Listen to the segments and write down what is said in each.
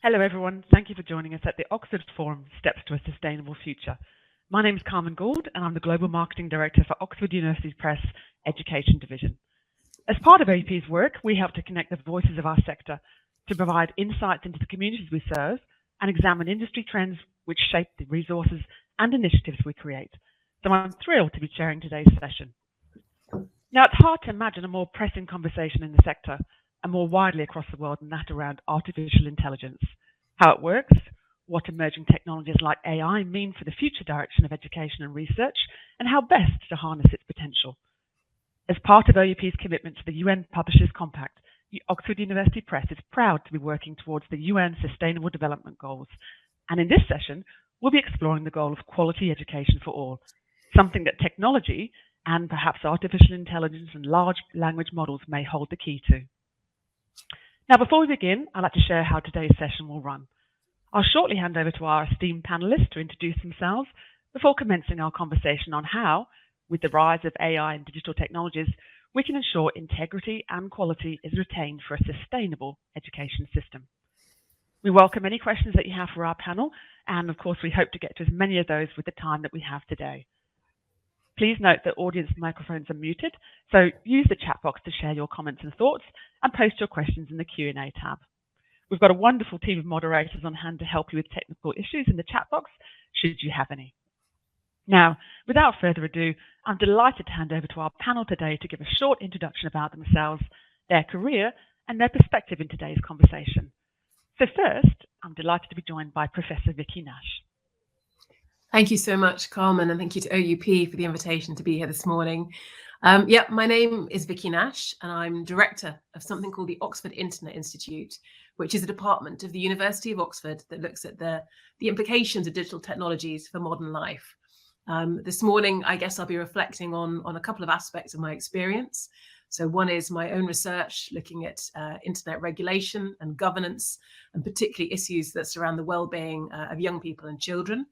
Hello everyone, thank you for joining us at the Oxford Forum Steps to a Sustainable Future. My name is Carmen Gould and I'm the Global Marketing Director for Oxford University Press Education Division. As part of OUP's work, we help to connect the voices of our sector to provide insights into the communities we serve and examine industry trends which shape the resources and initiatives we create. So I'm thrilled to be chairing today's session. Now, it's hard to imagine a more pressing conversation in the sector and more widely across the world than that around artificial intelligence, how it works, what emerging technologies like AI mean for the future direction of education and research, and how best to harness its potential. As part of OUP's commitment to the UN Publishers Compact, the Oxford University Press is proud to be working towards the UN Sustainable Development Goals. And in this session, we'll be exploring the goal of quality education for all, something that technology and perhaps artificial intelligence and large language models may hold the key to. Now, before we begin, I'd like to share how today's session will run. I'll shortly hand over to our esteemed panelists to introduce themselves before commencing our conversation on how, with the rise of AI and digital technologies, we can ensure integrity and quality is retained for a sustainable education system. We welcome any questions that you have for our panel, and of course, we hope to get to as many of those with the time that we have today. Please note that audience microphones are muted, so use the chat box to share your comments and thoughts and post your questions in the Q&A tab. We've got a wonderful team of moderators on hand to help you with technical issues in the chat box, should you have any. Now, without further ado, I'm delighted to hand over to our panel today to give a short introduction about themselves, their career, and their perspective in today's conversation. So first, I'm delighted to be joined by Professor Vicky Nash. Thank you so much, Carmen, and thank you to OUP for the invitation to be here this morning. My name is Vicky Nash, and I'm director of something called the Oxford Internet Institute, which is a department of the University of Oxford that looks at the implications of digital technologies for modern life. This morning, I guess I'll be reflecting on a couple of aspects of my experience. So one is my own research looking at internet regulation and governance, and particularly issues that surround the well-being of young people and children.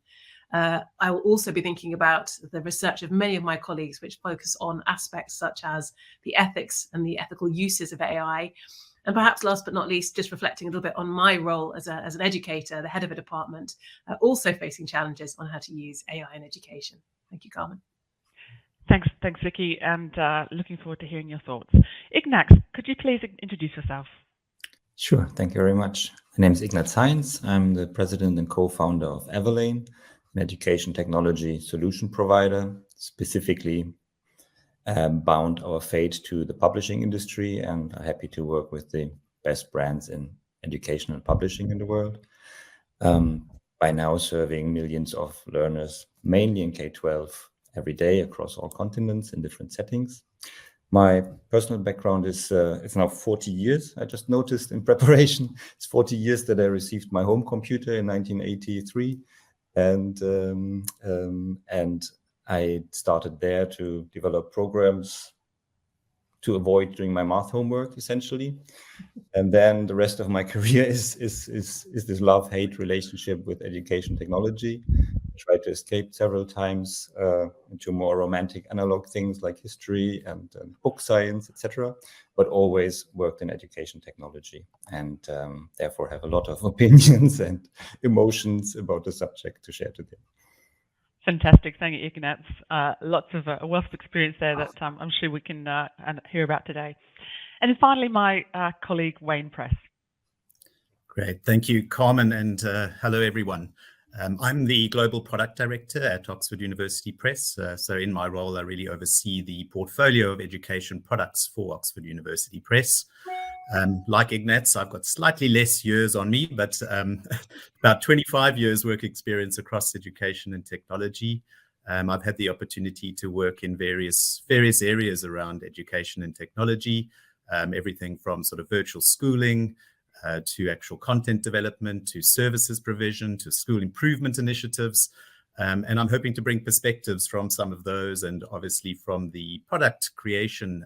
I will also be thinking about the research of many of my colleagues, which focus on aspects such as the ethics and the ethical uses of AI. And perhaps last but not least, just reflecting a little bit on my role as an educator, the head of a department, also facing challenges on how to use AI in education. Thank you, Carmen. Thanks, Vicky, and looking forward to hearing your thoughts. Ignaz, could you please introduce yourself? Sure, thank you very much. My name is Ignaz Heinz. I'm the president and co-founder of Everlane, an education technology solution provider, specifically bound our fate to the publishing industry, and are happy to work with the best brands in education and publishing in the world. By now serving millions of learners, mainly in K-12, every day across all continents in different settings. My personal background is it's now 40 years. I just noticed in preparation, it's 40 years that I received my home computer in 1983. And I started there to develop programs to avoid doing my math homework, essentially. And then the rest of my career is this love-hate relationship with education technology. I tried to escape several times into more romantic analog things like history and book science, etc., but always worked in education technology, and therefore have a lot of opinions and emotions about the subject to share today. Fantastic. Thank you, Ignaz. Lots of a wealth of experience there that I'm sure we can hear about today. And then finally, my colleague, Wayne Press. Great. Thank you, Carmen, and hello, everyone. I'm the Global Product Director at Oxford University Press. So in my role, I really oversee the portfolio of education products for Oxford University Press. Like Ignaz, I've got slightly less years on me, but about 25 years work experience across education and technology. I've had the opportunity to work in various areas around education and technology, everything from sort of virtual schooling, to actual content development, to services provision, to school improvement initiatives. And I'm hoping to bring perspectives from some of those, and obviously from the product creation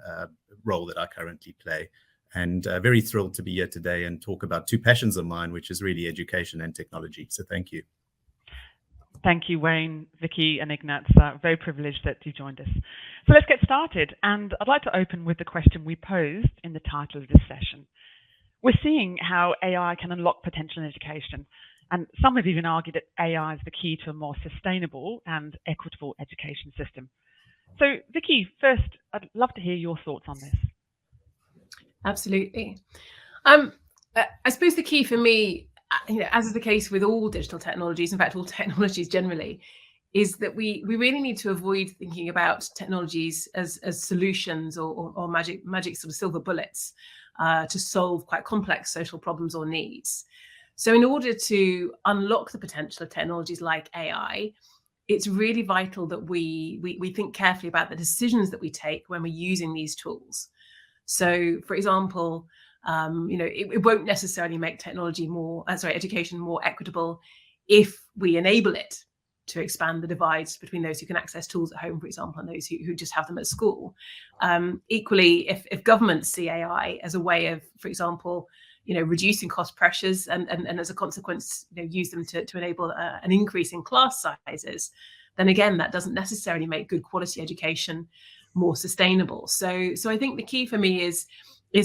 role that I currently play. And very thrilled to be here today and talk about two passions of mine, which is really education and technology. So thank you. Thank you, Wayne, Vicky, and Ignaz. Very privileged that you joined us. So let's get started. And I'd like to open with the question we posed in the title of this session. We're seeing how AI can unlock potential in education, and some have even argued that AI is the key to a more sustainable and equitable education system. So, Vicky, first, I'd love to hear your thoughts on this. Absolutely. I suppose the key for me, as is the case with all digital technologies, in fact, all technologies generally, is that we really need to avoid thinking about technologies as solutions or magic sort of silver bullets to solve quite complex social problems or needs. So in order to unlock the potential of technologies like AI, it's really vital that we think carefully about the decisions that we take when we're using these tools. So, for example, it won't necessarily make education more equitable if we enable it to expand the divides between those who can access tools at home, for example, and those who just have them at school. Equally, if governments see AI as a way of, for example, reducing cost pressures and as a consequence, use them to enable an increase in class sizes, then again, that doesn't necessarily make good quality education more sustainable. So I think the key for me is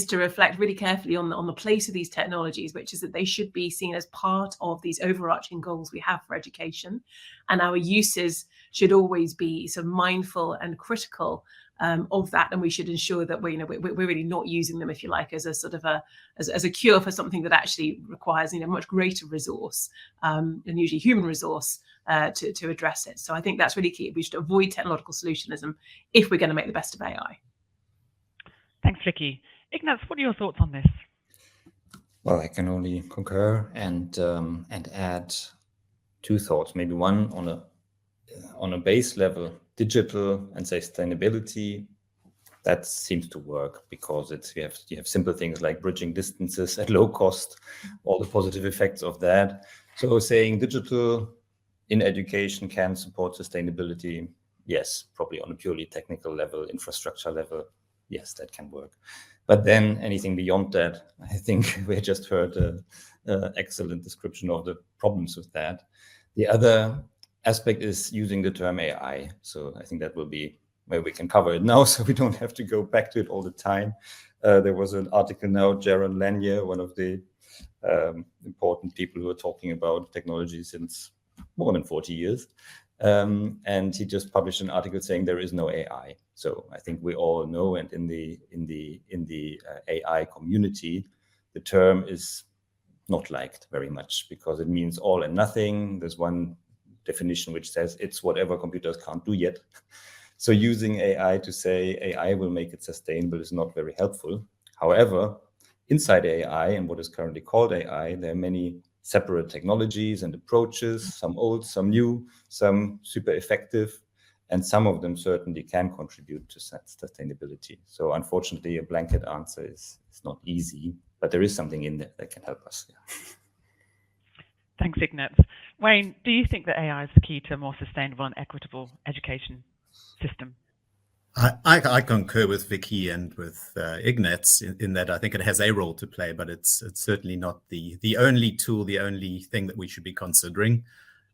to reflect really carefully on the place of these technologies, which is that they should be seen as part of these overarching goals we have for education, and our uses should always be sort of mindful and critical of that, and we should ensure that we're really not using them, if you like, as a sort of as a cure for something that actually requires much greater resource and usually human resource to address it. So I think that's really key. We should avoid technological solutionism if we're going to make the best of AI. Thanks, Vicky. Ignaz, what are your thoughts on this? Well, I can only concur and add two thoughts. Maybe one on a base level, digital and sustainability. That seems to work because you have simple things like bridging distances at low cost, all the positive effects of that. So saying digital in education can support sustainability, yes, probably on a purely technical level, infrastructure level, yes, that can work. But then anything beyond that, I think we just heard an excellent description of the problems with that. The other aspect is using the term AI. So I think that will be where we can cover it now, so we don't have to go back to it all the time. There was an article now, Jaron Lanier, one of the important people who are talking about technology since more than 40 years. And he just published an article saying there is no AI. So I think we all know, and in the AI community, the term is not liked very much because it means all and nothing. There's one definition which says it's whatever computers can't do yet. So using AI to say AI will make it sustainable is not very helpful. However, inside AI and what is currently called AI, there are many separate technologies and approaches, some old, some new, some super effective, and some of them certainly can contribute to sustainability. So unfortunately, a blanket answer is not easy, but there is something in there that can help us. Yeah. Thanks, Ignaz. Wayne, do you think that AI is the key to a more sustainable and equitable education system? I concur with Vicky and with Ignaz in that I think it has a role to play, but it's certainly not the only tool, the only thing that we should be considering.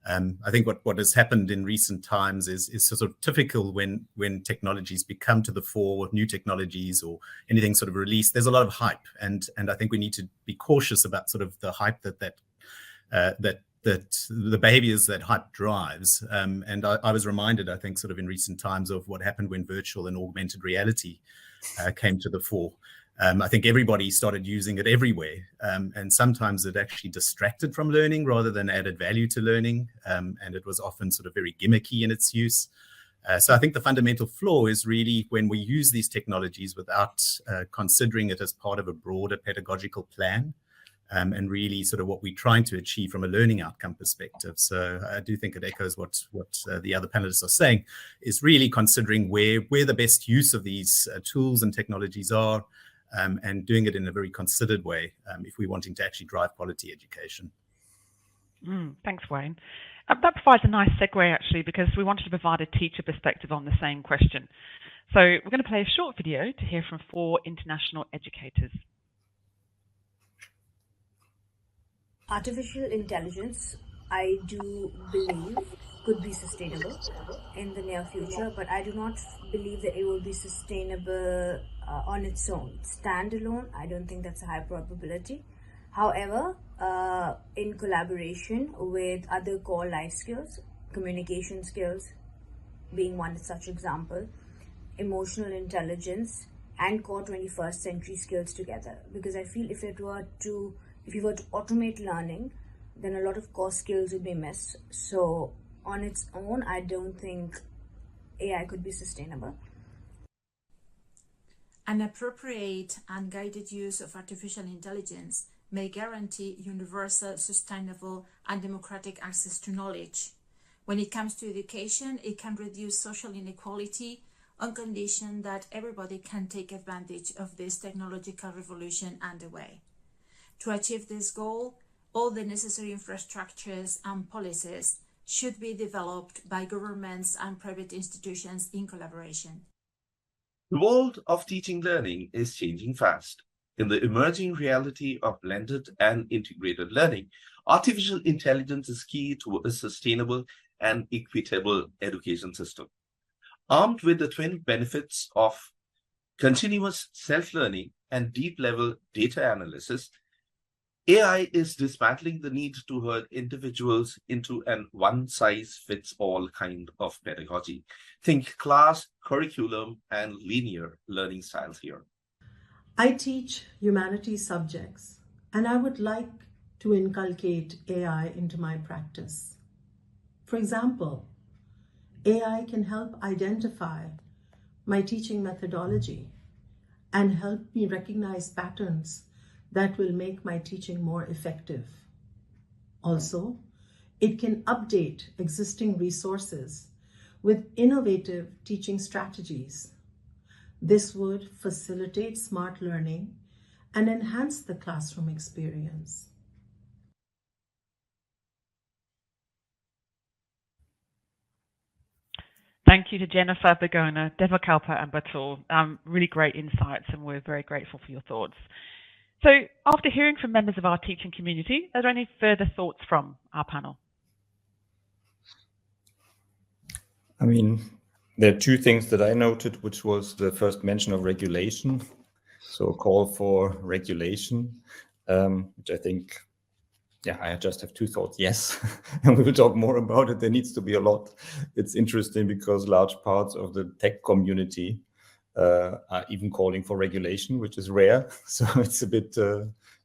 I think what has happened in recent times is sort of typical when technologies become to the fore, new technologies or anything sort of released. There's a lot of hype, and I think we need to be cautious about sort of the hype that the behaviors that hype drives. And I was reminded, I think, sort of in recent times of what happened when virtual and augmented reality came to the fore. I think everybody started using it everywhere. And sometimes it actually distracted from learning rather than added value to learning. And it was often sort of very gimmicky in its use. So I think the fundamental flaw is really when we use these technologies without considering it as part of a broader pedagogical plan. And really sort of what we're trying to achieve from a learning outcome perspective. So I do think it echoes what the other panelists are saying, is really considering where the best use of these tools and technologies are, and doing it in a very considered way if we're wanting to actually drive quality education. Thanks, Wayne. That provides a nice segue, actually, because we wanted to provide a teacher perspective on the same question. So we're going to play a short video to hear from 4 international educators. Artificial intelligence, I do believe, could be sustainable in the near future, but I do not believe that it will be sustainable on its own. Standalone, I don't think that's a high probability. However, in collaboration with other core life skills, communication skills being one such example, emotional intelligence, and core 21st century skills together. Because I feel if you were to automate learning, then a lot of core skills would be missed. So on its own, I don't think AI could be sustainable. An appropriate and guided use of artificial intelligence may guarantee universal, sustainable, and democratic access to knowledge. When it comes to education, it can reduce social inequality on condition that everybody can take advantage of this technological revolution underway. To achieve this goal, all the necessary infrastructures and policies should be developed by governments and private institutions in collaboration. The world of teaching learning is changing fast. In the emerging reality of blended and integrated learning, artificial intelligence is key to a sustainable and equitable education system. Armed with the twin benefits of continuous self-learning and deep-level data analysis, AI is dismantling the need to herd individuals into an one-size-fits-all kind of pedagogy. Think class, curriculum, and linear learning styles here. I teach humanities subjects, and I would like to inculcate AI into my practice. For example, AI can help identify my teaching methodology and help me recognize patterns that will make my teaching more effective. Also, it can update existing resources with innovative teaching strategies. This would facilitate smart learning and enhance the classroom experience. Thank you to Jennifer, Begona, Devakalpa, and Batul. Really great insights, and we're very grateful for your thoughts. So after hearing from members of our teaching community, are there any further thoughts from our panel? I mean, there are two things that I noted, which was the first mention of regulation. So a call for regulation, which I think, yeah, I just have two thoughts. Yes, and we will talk more about it. There needs to be a lot. It's interesting because large parts of the tech community are even calling for regulation, which is rare. So it's a bit,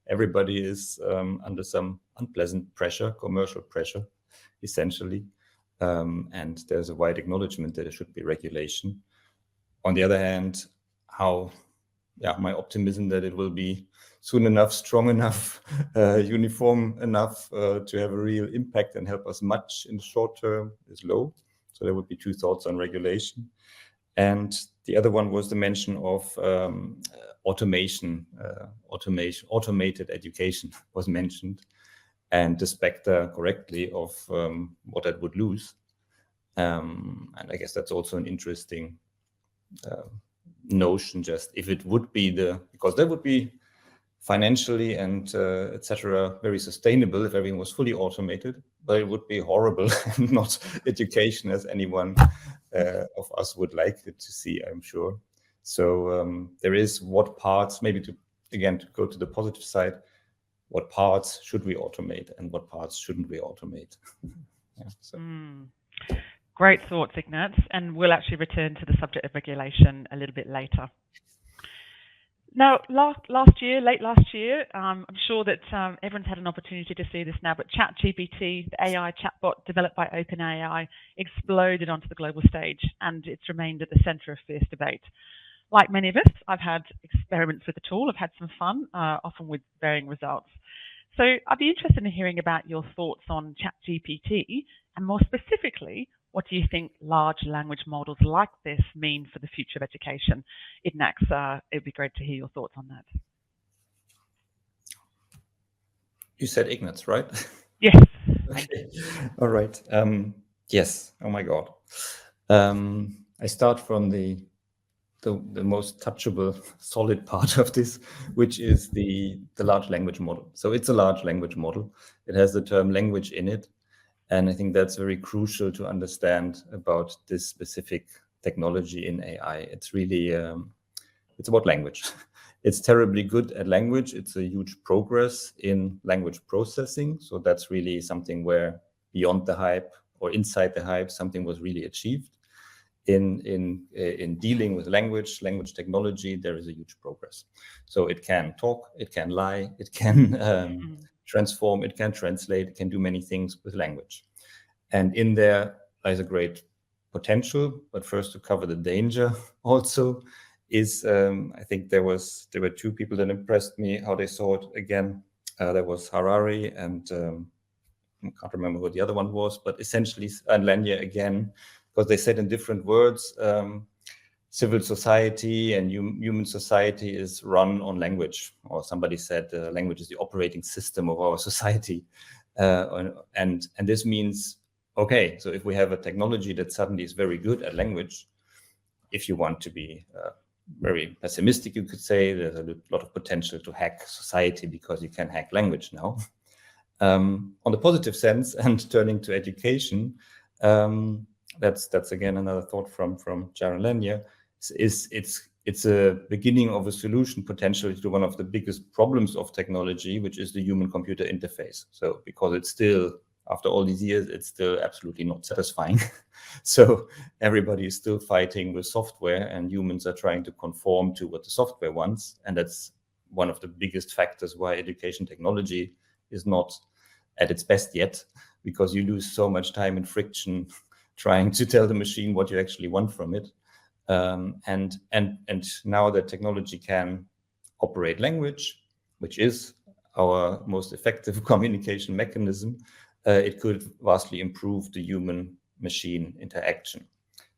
everybody is under some unpleasant pressure, commercial pressure, essentially. And there's a wide acknowledgement that there should be regulation. On the other hand, my optimism that it will be soon enough, strong enough, uniform enough to have a real impact and help us much in the short term is low. So there would be two thoughts on regulation. And the other one was the mention of automated education was mentioned, and the specter correctly of what that would lose. And I guess that's also an interesting notion, just if it would be because that would be financially and etc. very sustainable if everything was fully automated, but it would be horrible and not education as anyone of us would like it to see, I'm sure. So there is what parts, maybe to go to the positive side, what parts should we automate and what parts shouldn't we automate? Yeah, so. Great thoughts, Ignaz, and we'll actually return to the subject of regulation a little bit later. Now, late last year, I'm sure that everyone's had an opportunity to see this now, but ChatGPT, the AI chatbot developed by OpenAI, exploded onto the global stage, and it's remained at the center of fierce debate. Like many of us, I've had experiments with the tool. I've had some fun, often with varying results. So I'd be interested in hearing about your thoughts on ChatGPT, and more specifically, what do you think large language models like this mean for the future of education? Ignaz, it'd be great to hear your thoughts on that. You said Ignaz, right? Yes. Okay. All right. Yes. Oh my God. I start from the most touchable, solid part of this, which is the large language model. So it's a large language model. It has the term language in it. And I think that's very crucial to understand about this specific technology in AI. It's really, it's about language. It's terribly good at language. It's a huge progress in language processing. So that's really something where beyond the hype or inside the hype, something was really achieved. In dealing with language technology, there is a huge progress. So it can talk, it can lie, it can transform, it can translate, it can do many things with language. And in there lies a great potential. But first, to cover the danger also is, I think there were two people that impressed me how they saw it again. There was Harari and I can't remember who the other one was, but essentially, and Lenya again, because they said in different words, civil society and human society is run on language, or somebody said language is the operating system of our society. And this means, okay, so if we have a technology that suddenly is very good at language, if you want to be very pessimistic, you could say there's a lot of potential to hack society because you can hack language now. On the positive sense, and turning to education, that's again another thought from Jaron Lenya, it's a beginning of a solution potentially to one of the biggest problems of technology, which is the human-computer interface. So because it's still, after all these years, it's still absolutely not satisfying. So everybody is still fighting with software, and humans are trying to conform to what the software wants. And that's one of the biggest factors why education technology is not at its best yet, because you lose so much time in friction trying to tell the machine what you actually want from it. And now that technology can operate language, which is our most effective communication mechanism, it could vastly improve the human-machine interaction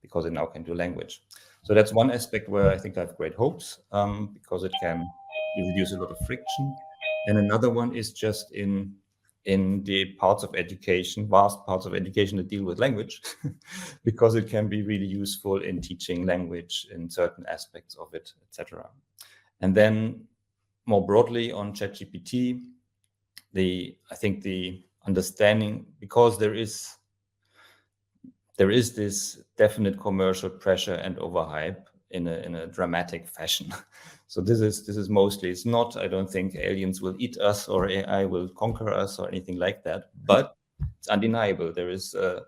because it now can do language. So that's one aspect where I think I have great hopes, because it can reduce a lot of friction. And another one is just in the parts of education, vast parts of education that deal with language, because it can be really useful in teaching language in certain aspects of it, etc. And then more broadly on ChatGPT, I think the understanding, because there is this definite commercial pressure and overhype in a dramatic fashion. So this is mostly, it's not, I don't think aliens will eat us or AI will conquer us or anything like that, but it's undeniable. There is a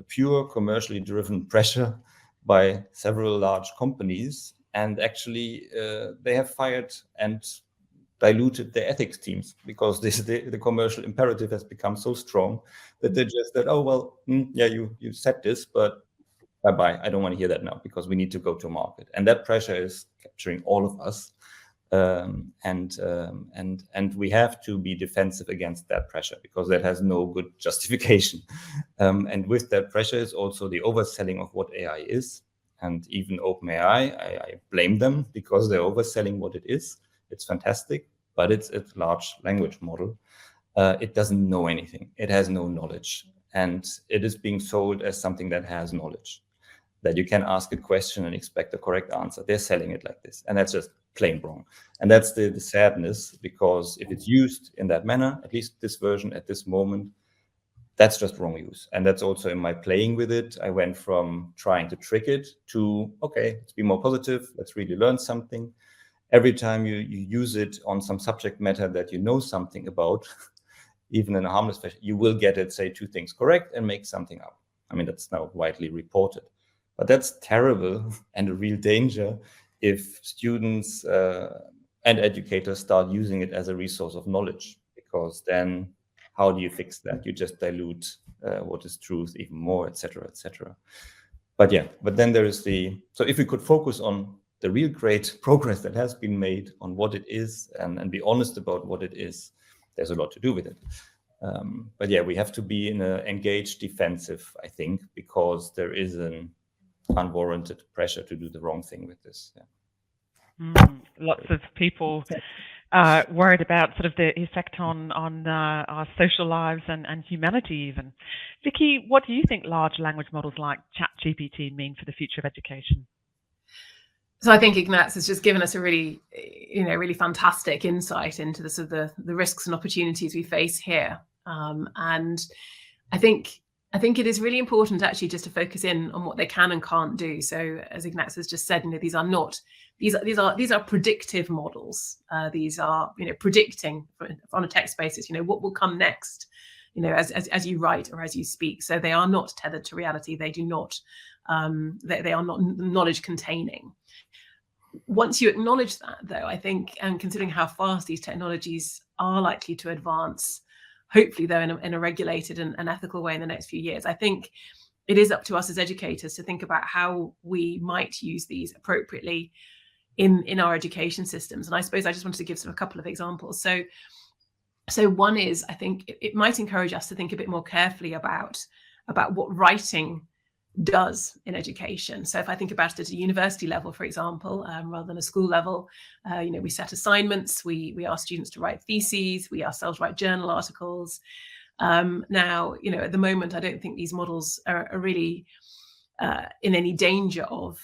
pure commercially driven pressure by several large companies, and actually they have fired and diluted their ethics teams because the commercial imperative has become so strong that they just said, oh, well, yeah, you said this, but bye-bye, I don't want to hear that now because we need to go to market. And that pressure is capturing all of us. And we have to be defensive against that pressure because that has no good justification. And with that pressure is also the overselling of what AI is. And even OpenAI, I blame them because they're overselling what it is. It's fantastic, but it's a large language model. It doesn't know anything. It has no knowledge. And it is being sold as something that has knowledge, that you can ask a question and expect a correct answer. They're selling it like this. And that's just plain wrong. And that's the sadness, because if it's used in that manner, at least this version at this moment, that's just wrong use. And that's also in my playing with it. I went from trying to trick it to, okay, let's be more positive. Let's really learn something. Every time you use it on some subject matter that you know something about, even in a harmless fashion, you will get it say two things correct and make something up. I mean, that's now widely reported. But that's terrible and a real danger if students and educators start using it as a resource of knowledge, because then how do you fix that? You just dilute what is truth even more, etc., etc. But yeah, but then there is so if we could focus on the real great progress that has been made on what it is and be honest about what it is, there's a lot to do with it. But yeah, we have to be in an engaged defensive, I think, because there is an unwarranted pressure to do the wrong thing with this. Yeah. Lots of people worried about sort of the effect on our social lives and humanity even. Vicky, what do you think large language models like ChatGPT mean for the future of education? So I think Ignaz has just given us a really fantastic insight into the risks and opportunities we face here. And I think I think it is really important actually just to focus in on what they can and can't do. So as Ignaz has just said, these are predictive models. These are predicting on a text basis, what will come next, as you write or as you speak. So they are not tethered to reality. They do not. They are not knowledge containing. Once you acknowledge that, though, I think, and considering how fast these technologies are likely to advance, hopefully, though, in a regulated and ethical way in the next few years, I think it is up to us as educators to think about how we might use these appropriately in our education systems. And I suppose I just wanted to give a couple of examples. So one is, I think it might encourage us to think a bit more carefully about what writing does in education. So if I think about it at a university level, for example, rather than a school level, we set assignments, we ask students to write theses, we ourselves write journal articles. Now, at the moment, I don't think these models are really in any danger of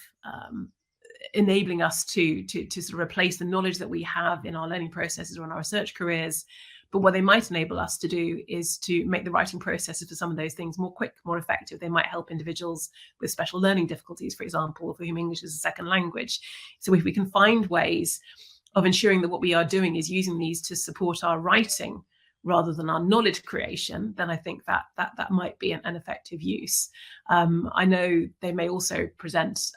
enabling us to sort of replace the knowledge that we have in our learning processes or in our research careers. But what they might enable us to do is to make the writing processes for some of those things more quick, more effective. They might help individuals with special learning difficulties, for example, for whom English is a second language. So if we can find ways of ensuring that what we are doing is using these to support our writing rather than our knowledge creation, then I think that might be an effective use. I know they may also present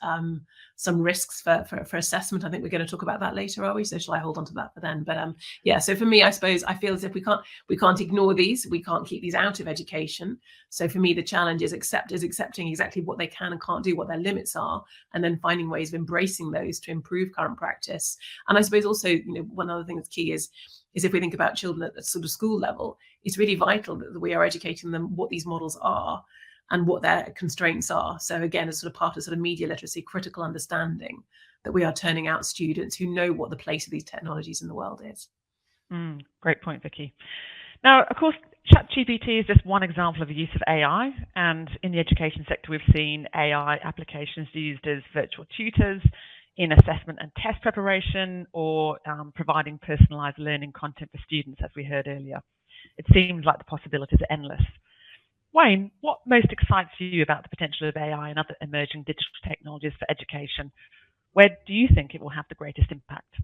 some risks for assessment. I think we're going to talk about that later, are we? So shall I hold on to that for then? But yeah, so for me, I suppose I feel as if we can't ignore these. We can't keep these out of education. So for me, the challenge is accepting exactly what they can and can't do, what their limits are, and then finding ways of embracing those to improve current practice. And I suppose also, one other thing that's key is if we think about children at the sort of school level, it's really vital that we are educating them what these models are and what their constraints are. So again, as sort of part of sort of media literacy, critical understanding, that we are turning out students who know what the place of these technologies in the world is. Great point, Vicky. Now, of course, ChatGPT is just one example of the use of AI, and in the education sector, we've seen AI applications used as virtual tutors, in assessment and test preparation, or providing personalized learning content for students, as we heard earlier. It seems like the possibilities are endless. Wayne, what most excites you about the potential of AI and other emerging digital technologies for education? Where do you think it will have the greatest impact?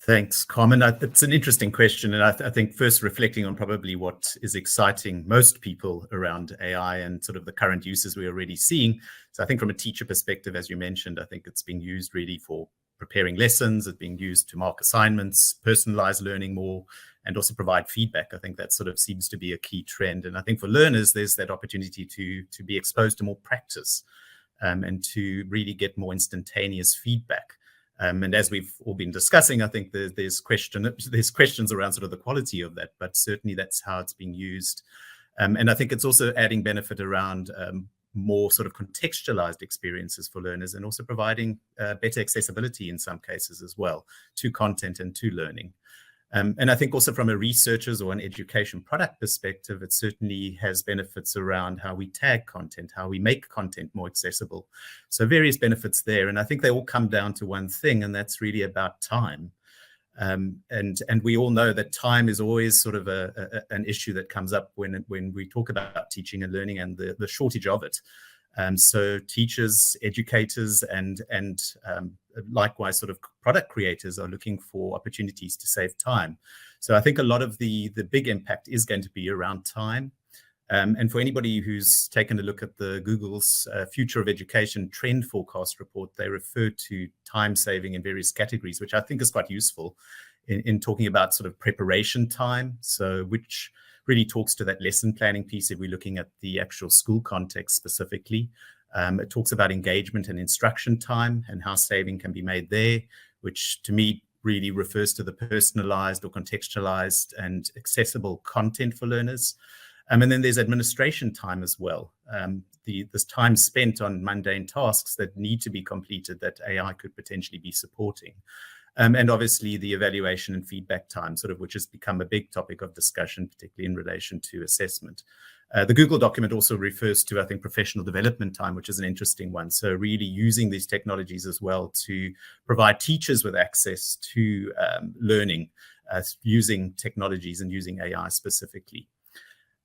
Thanks, Carmen. It's an interesting question. And I think first reflecting on probably what is exciting most people around AI and sort of the current uses we're already seeing. So I think from a teacher perspective, as you mentioned, I think it's being used really for preparing lessons. It's being used to mark assignments, personalize learning more, and also provide feedback. I think that sort of seems to be a key trend. And I think for learners, there's that opportunity to be exposed to more practice and to really get more instantaneous feedback. And as we've all been discussing, I think there's questions around sort of the quality of that, but certainly that's how it's being used. And I think it's also adding benefit around more sort of contextualized experiences for learners, and also providing better accessibility in some cases as well to content and to learning. And I think also from a researcher's or an education product perspective, it certainly has benefits around how we tag content, how we make content more accessible. So various benefits there. And I think they all come down to one thing, and that's really about time. And we all know that time is always sort of an issue that comes up when we talk about teaching and learning, and the shortage of it. So teachers, educators, and likewise sort of product creators are looking for opportunities to save time. So I think a lot of the big impact is going to be around time. And for anybody who's taken a look at the Google's Future of Education Trend Forecast report, they refer to time saving in various categories, which I think is quite useful in talking about sort of preparation time. So which really talks to that lesson planning piece if we're looking at the actual school context specifically. It talks about engagement and instruction time and how saving can be made there, which to me really refers to the personalized or contextualized and accessible content for learners. And then there's administration time as well. This time spent on mundane tasks that need to be completed that AI could potentially be supporting. And obviously the evaluation and feedback time, sort of, which has become a big topic of discussion, particularly in relation to assessment. The Google document also refers to, I think, professional development time, which is an interesting one. So really using these technologies as well to provide teachers with access to learning using technologies and using AI specifically.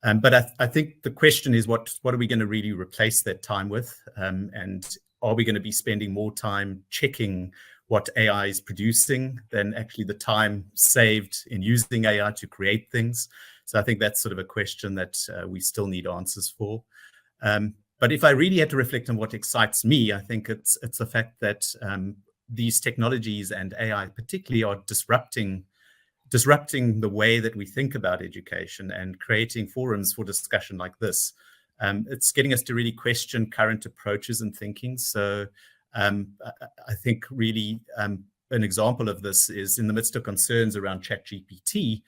But I think the question is, what are we going to really replace that time with? And are we going to be spending more time checking what AI is producing than actually the time saved in using AI to create things? So I think that's sort of a question that we still need answers for. But if I really had to reflect on what excites me, I think it's the fact that these technologies and AI particularly are disrupting the way that we think about education and creating forums for discussion like this. It's getting us to really question current approaches and thinking. So I think really an example of this is in the midst of concerns around ChatGPT,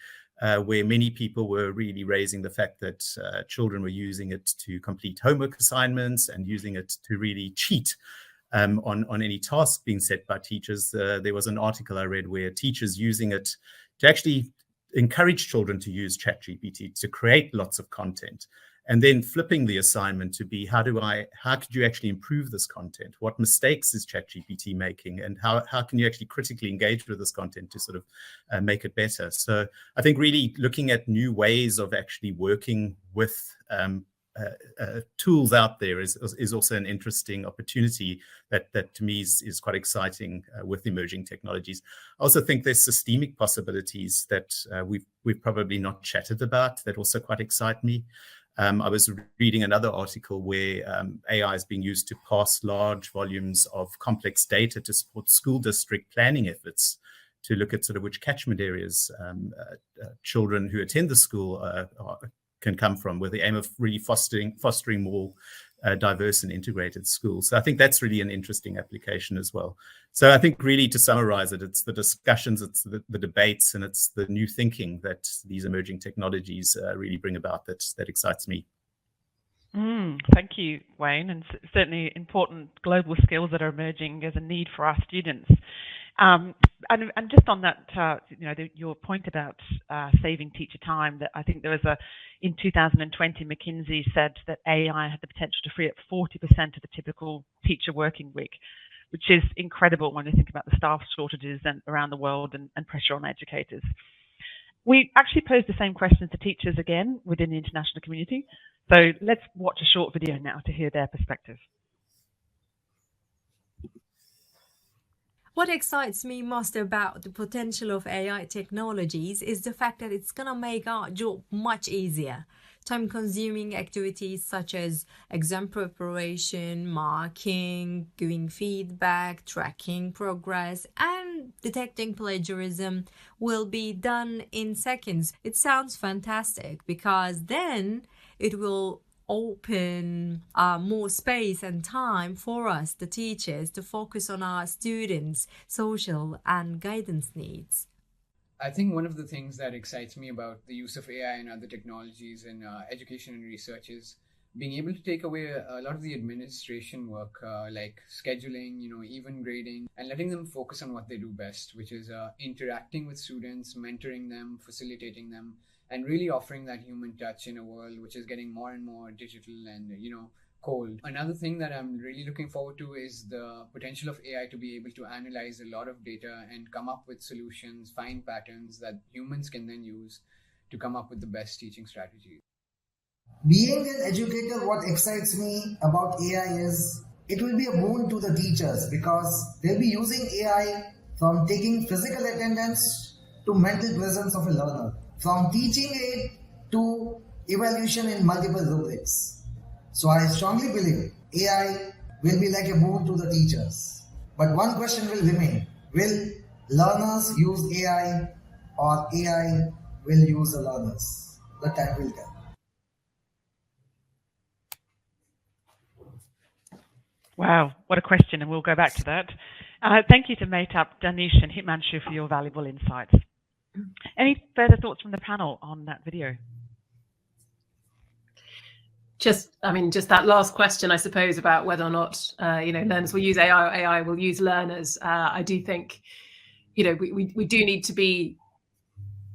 where many people were really raising the fact that children were using it to complete homework assignments and using it to really cheat on any task being set by teachers. There was an article I read where teachers using it to actually encourage children to use ChatGPT to create lots of content, and then flipping the assignment to be, how could you actually improve this content? What mistakes is ChatGPT making? And how can you actually critically engage with this content to sort of make it better? So I think really looking at new ways of actually working with tools out there is also an interesting opportunity that to me is quite exciting with emerging technologies. I also think there's systemic possibilities that we've probably not chatted about that also quite excite me. I was reading another article where AI is being used to parse large volumes of complex data to support school district planning efforts, to look at sort of which catchment areas children who attend the school can come from, with the aim of really fostering more diverse and integrated schools. So I think that's really an interesting application as well. So I think really to summarize it, it's the discussions, it's the debates, and it's the new thinking that these emerging technologies really bring about that excites me. Thank you, Wayne, and certainly important global skills that are emerging as a need for our students. And just on that, your point about saving teacher time, that I think there was in 2020, McKinsey said that AI had the potential to free up 40% of the typical teacher working week, which is incredible when you think about the staff shortages and around the world and pressure on educators. We actually posed the same questions to teachers again within the international community. So let's watch a short video now to hear their perspective. What excites me most about the potential of AI technologies is the fact that it's going to make our job much easier. Time-consuming activities such as exam preparation, marking, giving feedback, tracking progress, and detecting plagiarism will be done in seconds. It sounds fantastic because then it will open more space and time for us, the teachers, to focus on our students' social and guidance needs. I think one of the things that excites me about the use of AI and other technologies in education and research is being able to take away a lot of the administration work, like scheduling, even grading, and letting them focus on what they do best, which is interacting with students, mentoring them, facilitating them, and really offering that human touch in a world which is getting more and more digital and, cold. Another thing that I'm really looking forward to is the potential of AI to be able to analyze a lot of data and come up with solutions, find patterns that humans can then use to come up with the best teaching strategies. Being an educator, what excites me about AI is it will be a boon to the teachers because they'll be using AI from taking physical attendance to mental presence of a learner, from teaching aid to evaluation in multiple rubrics. So I strongly believe AI will be like a boon to the teachers. But one question will remain: will learners use AI or AI will use the learners? The time will tell. Wow, what a question, and we'll go back to that. Thank you to Mehtap, Danish, and Himanshu for your valuable insights. Any further thoughts from the panel on that video? Just that last question, I suppose, about whether or not learners will use AI or AI will use learners. I do think, we do need to be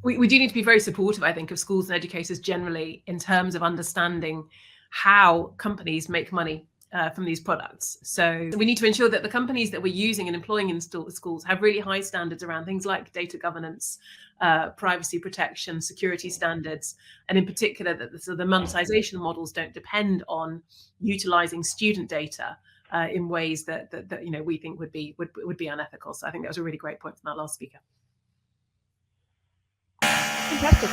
very supportive, I think, of schools and educators generally in terms of understanding how companies make money from these products. So we need to ensure that the companies that we're using and employing in schools have really high standards around things like data governance, privacy protection, security standards, and in particular that the monetization models don't depend on utilizing student data in ways that we think would be unethical. So I think that was a really great point from that last speaker. Fantastic.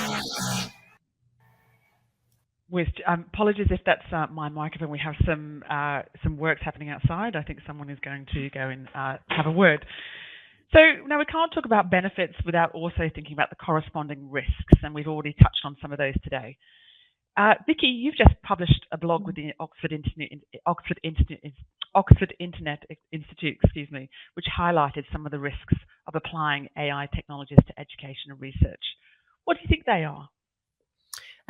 With apologies if that's my microphone. We have some works happening outside. I think someone is going to go and have a word. So now we can't talk about benefits without also thinking about the corresponding risks, and we've already touched on some of those today. Vicky, you've just published a blog with the Oxford Internet Institute, which highlighted some of the risks of applying AI technologies to education and research. What do you think they are?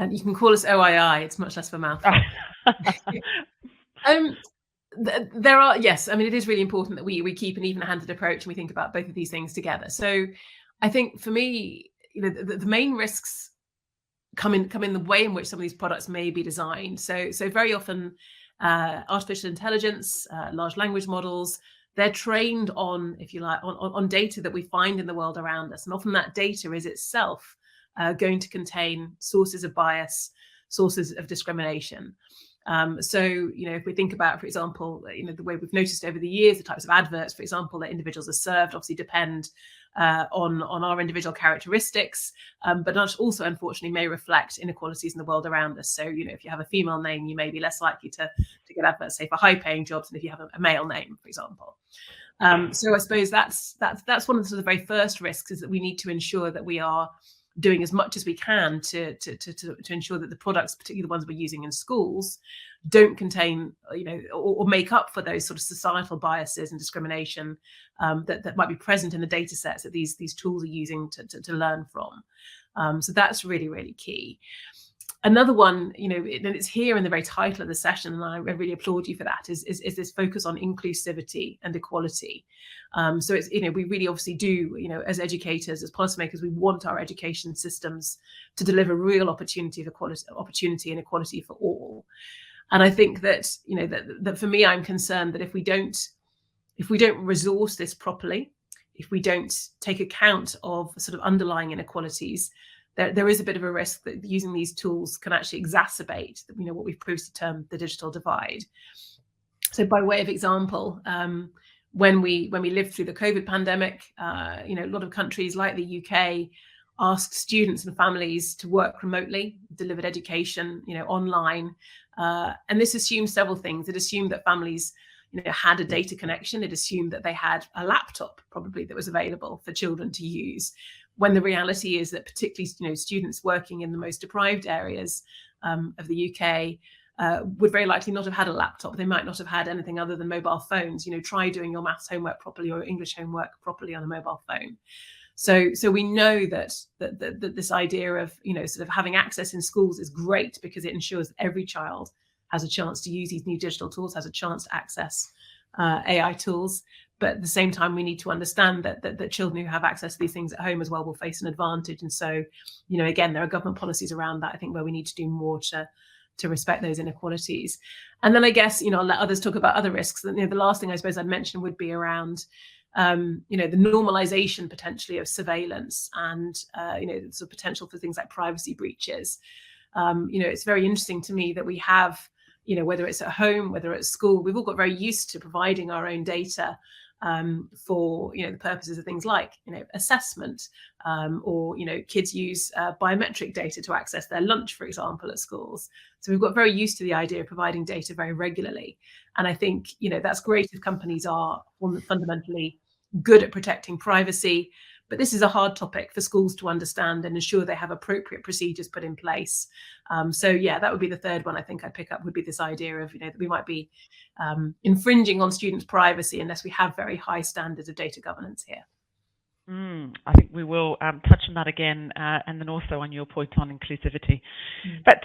And you can call us OII, it's much less of a mouthful. There are, yes, I mean, it is really important that we keep an even-handed approach and we think about both of these things together. So I think for me, the main risks come in the way in which some of these products may be designed. So very often artificial intelligence, large language models, they're trained on, if you like, on data that we find in the world around us. And often that data is itself going to contain sources of bias, sources of discrimination. So, if we think about, for example, the way we've noticed over the years, the types of adverts, for example, that individuals are served obviously depend on our individual characteristics, but also, unfortunately, may reflect inequalities in the world around us. So, if you have a female name, you may be less likely to get adverts, say, for high-paying jobs than if you have a male name, for example. So I suppose that's one of the sort of very first risks, is that we need to ensure that we are doing as much as we can to ensure that the products, particularly the ones we're using in schools, don't contain, or make up for those sort of societal biases and discrimination that might be present in the data sets that these tools are using to learn from. So that's really, really key. Another one, and it's here in the very title of the session, and I really applaud you for that, is this focus on inclusivity and equality. So it's, we really obviously do, as educators, as policymakers, we want our education systems to deliver real opportunity and equality for all. And I think that, that for me, I'm concerned that if we don't resource this properly, if we don't take account of sort of underlying inequalities, there is a bit of a risk that using these tools can actually exacerbate, what we've previously termed the digital divide. So by way of example, when we lived through the COVID pandemic, a lot of countries like the UK asked students and families to work remotely, delivered education, online. And this assumed several things. It assumed that families had a data connection. It assumed that they had a laptop probably that was available for children to use, when the reality is that particularly students working in the most deprived areas of the UK would very likely not have had a laptop. They might not have had anything other than mobile phones. Try doing your maths homework properly or English homework properly on a mobile phone. So we know that this idea of sort of having access in schools is great, because it ensures that every child has a chance to use these new digital tools, has a chance to access AI tools. But at the same time, we need to understand that children who have access to these things at home as well will face an advantage. And so, again, there are government policies around that, I think, where we need to do more to respect those inequalities. And then I guess, I'll let others talk about other risks. The last thing I suppose I'd mention would be around, the normalization potentially of surveillance and, the potential for things like privacy breaches. It's very interesting to me that we have, whether it's at home, whether it's at school, we've all got very used to providing our own data for the purposes of things like assessment, or kids use biometric data to access their lunch, for example, at schools. So we've got very used to the idea of providing data very regularly, and I think that's great if companies are fundamentally good at protecting privacy. But this is a hard topic for schools to understand and ensure they have appropriate procedures put in place. So yeah, that would be the third one I think I'd pick up, would be this idea of, that we might be infringing on students' privacy unless we have very high standards of data governance here. I think we will touch on that again, and then also on your point on inclusivity. But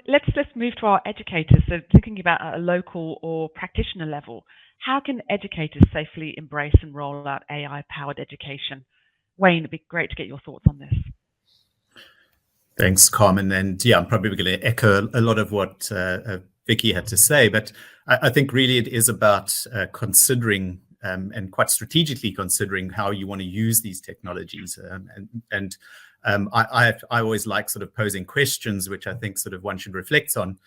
let's move to our educators. So thinking about a local or practitioner level, how can educators safely embrace and roll out AI-powered education? Wayne, it'd be great to get your thoughts on this. Thanks, Carmen. And yeah, I'm probably going to echo a lot of what Vicky had to say, but I think really it is about considering and quite strategically considering how you want to use these technologies. I always like sort of posing questions, which I think sort of one should reflect on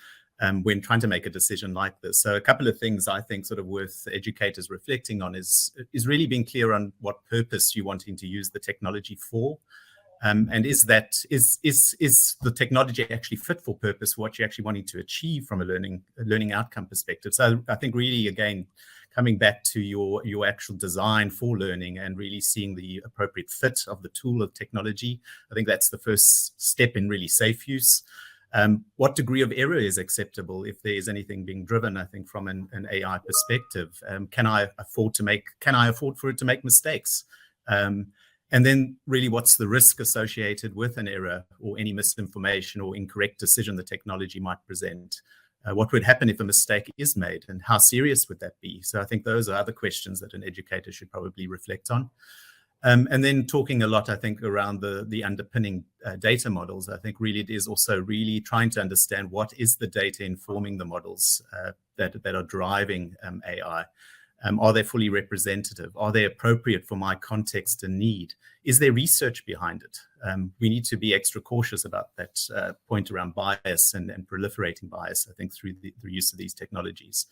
when trying to make a decision like this. So a couple of things I think sort of worth educators reflecting on is really being clear on what purpose you're wanting to use the technology for. And is the technology actually fit for purpose, what you're actually wanting to achieve from a learning outcome perspective? So I think really, again, coming back to your actual design for learning and really seeing the appropriate fit of the tool of technology, I think that's the first step in really safe use. What degree of error is acceptable if there is anything being driven, I think, from an AI perspective? Can I afford for it to make mistakes? And then really, what's the risk associated with an error or any misinformation or incorrect decision the technology might present? What would happen if a mistake is made, and how serious would that be? So I think those are other questions that an educator should probably reflect on. And then talking a lot, I think, around the underpinning data models. I think really it is also really trying to understand what is the data informing the models that are driving AI. Are they fully representative? Are they appropriate for my context and need? Is there research behind it? We need to be extra cautious about that point around bias and proliferating bias, I think, through the use of these technologies.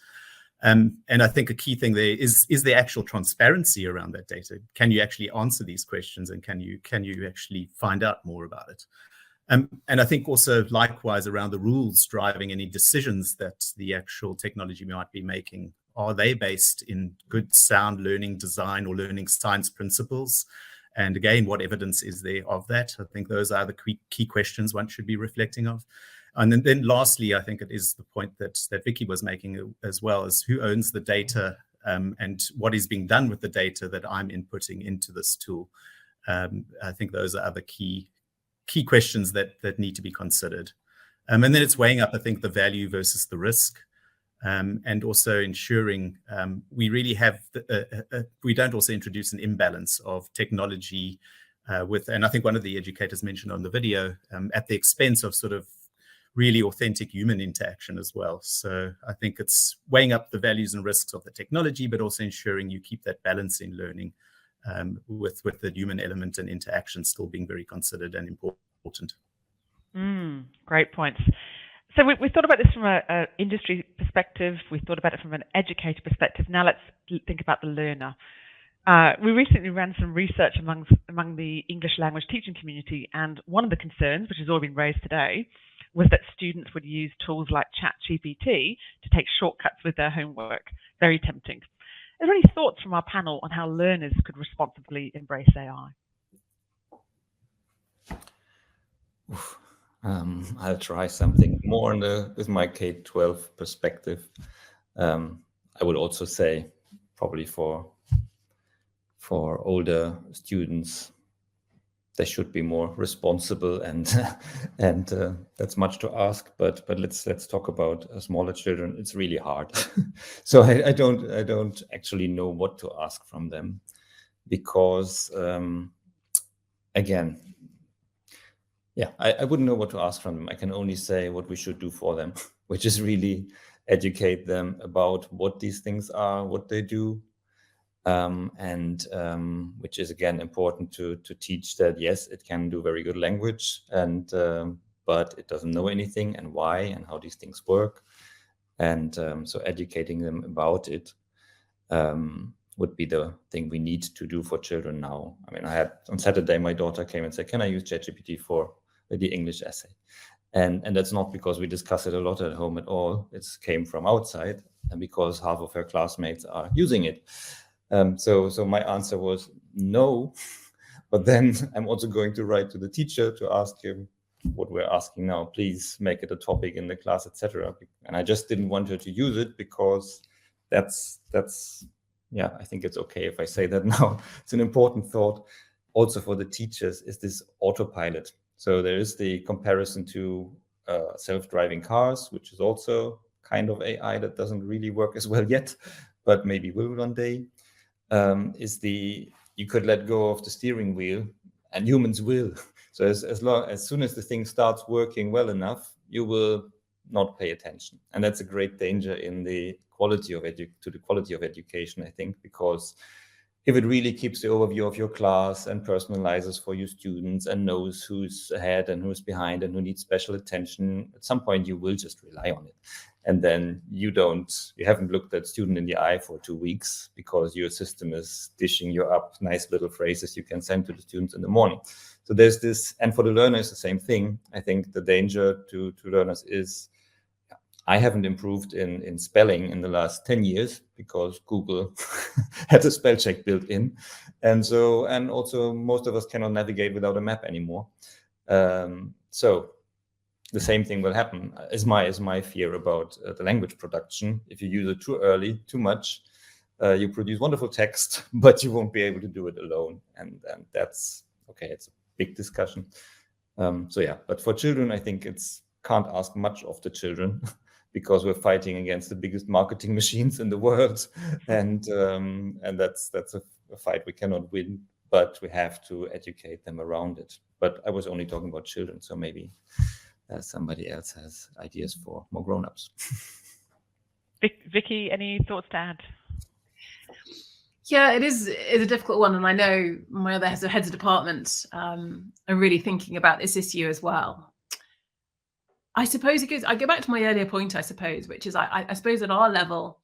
And I think a key thing there is there actual transparency around that data? Can you actually answer these questions, and can you actually find out more about it? And I think also likewise around the rules driving any decisions that the actual technology might be making. Are they based in good, sound learning design or learning science principles? And again, what evidence is there of that? I think those are the key questions one should be reflecting of. And then lastly, I think it is the point that Vicky was making as well, is who owns the data and what is being done with the data that I'm inputting into this tool. I think those are other key questions that need to be considered. And then it's weighing up, I think, the value versus the risk. And also ensuring we really have we don't also introduce an imbalance of technology and I think one of the educators mentioned on the video at the expense of sort of really authentic human interaction as well. So I think it's weighing up the values and risks of the technology, but also ensuring you keep that balance in learning with the human element and interaction still being very considered and important. Great points. So we thought about this from an industry perspective. We thought about it from an educator perspective. Now let's think about the learner. We recently ran some research among the English language teaching community, and one of the concerns, which has already been raised today, was that students would use tools like ChatGPT to take shortcuts with their homework. Very tempting. Are there any thoughts from our panel on how learners could responsibly embrace AI? I'll try something more with my K-12 perspective. I would also say probably for older students, they should be more responsible, and that's much to ask. But let's talk about smaller children. It's really hard. So I don't actually know what to ask from them, because again. Yeah, I wouldn't know what to ask from them. I can only say what we should do for them, which is really educate them about what these things are, what they do, and which is, again, important to teach that, yes, it can do very good language, and but it doesn't know anything, and why, and how these things work. And so educating them about it would be the thing we need to do for children now. I mean, on Saturday, my daughter came and said, can I use ChatGPT for the English essay? And that's not because we discuss it a lot at home at all. It came from outside, and because half of her classmates are using it. So my answer was no, but then I'm also going to write to the teacher to ask him what we're asking now. Please make it a topic in the class, etc. And I just didn't want her to use it, because that's yeah, I think it's okay if I say that now. It's an important thought also for the teachers, is this autopilot. So there is the comparison to self-driving cars, which is also kind of AI that doesn't really work as well yet, but maybe will one day. You could let go of the steering wheel, and humans will. So as soon as the thing starts working well enough, you will not pay attention. And that's a great danger in the quality of education, I think, because if it really keeps the overview of your class and personalizes for your students and knows who's ahead and who's behind and who needs special attention, at some point you will just rely on it. And then you haven't looked that student in the eye for 2 weeks because your system is dishing you up nice little phrases you can send to the students in the morning. So there's this, and for the learners, the same thing. I think the danger to learners is, I haven't improved in spelling in the last 10 years because Google had a spell check built in. And also most of us cannot navigate without a map anymore. So the same thing will happen, is my fear about the language production. If you use it too early, too much, you produce wonderful text, but you won't be able to do it alone. And that's, okay, it's a big discussion. But for children, I think can't ask much of the children because we're fighting against the biggest marketing machines in the world. And that's a fight we cannot win, but we have to educate them around it. But I was only talking about children, so maybe somebody else has ideas for more grown-ups. Vicky, any thoughts to add? Yeah, it's a difficult one, and I know my other heads of department are really thinking about this issue as well. I suppose I go back to my earlier point, I suppose, which is I suppose at our level,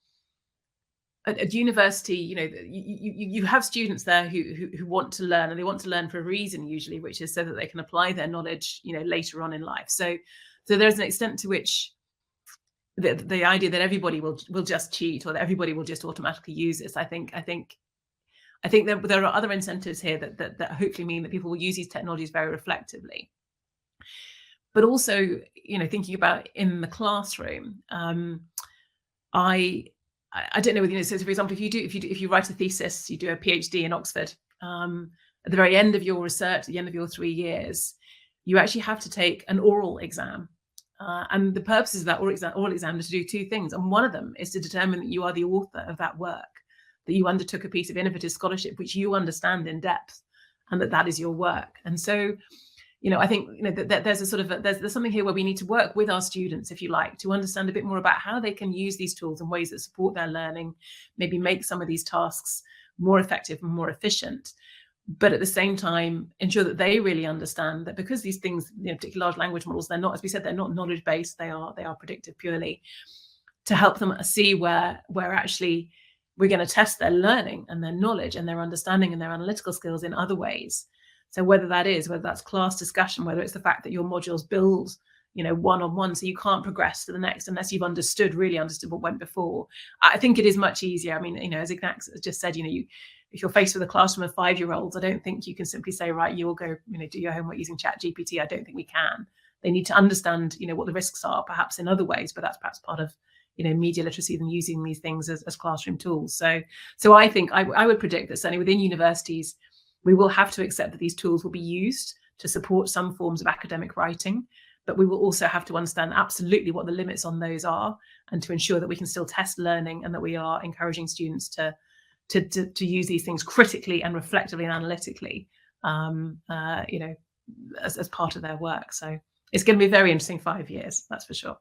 at university, you have students there who want to learn, and they want to learn for a reason usually, which is so that they can apply their knowledge, later on in life. So there's an extent to which the idea that everybody will just cheat or that everybody will just automatically use this. I think there are other incentives here that hopefully mean that people will use these technologies very reflectively. But also, thinking about in the classroom, I don't know whether so for example, if you write a thesis, you do a PhD in Oxford, at the very end of your research, at the end of your 3 years, you actually have to take an oral exam. And the purposes of that oral exam is to do 2 things. And one of them is to determine that you are the author of that work, that you undertook a piece of innovative scholarship, which you understand in depth, and that is your work. And so, I think that there's a sort of there's something here where we need to work with our students, if you like, to understand a bit more about how they can use these tools in ways that support their learning, maybe make some of these tasks more effective and more efficient, but at the same time ensure that they really understand that because these things, particularly large language models, they're not, as we said, they're not knowledge based, they are predictive purely, to help them see where actually we're going to test their learning and their knowledge and their understanding and their analytical skills in other ways. So whether that's class discussion, whether it's the fact that your modules build, one-on-one, so you can't progress to the next unless you've really understood what went before. I think it is much easier. I mean, as Ignaz just said, if you're faced with a classroom of 5-year-olds, I don't think you can simply say, right, you will go, do your homework using ChatGPT. I don't think we can. They need to understand, what the risks are, perhaps in other ways, but that's perhaps part of, media literacy than using these things as classroom tools. So I think I would predict that certainly within universities, we will have to accept that these tools will be used to support some forms of academic writing, but we will also have to understand absolutely what the limits on those are, and to ensure that we can still test learning and that we are encouraging students to use these things critically and reflectively and analytically, as part of their work. So it's going to be a very interesting 5 years, that's for sure.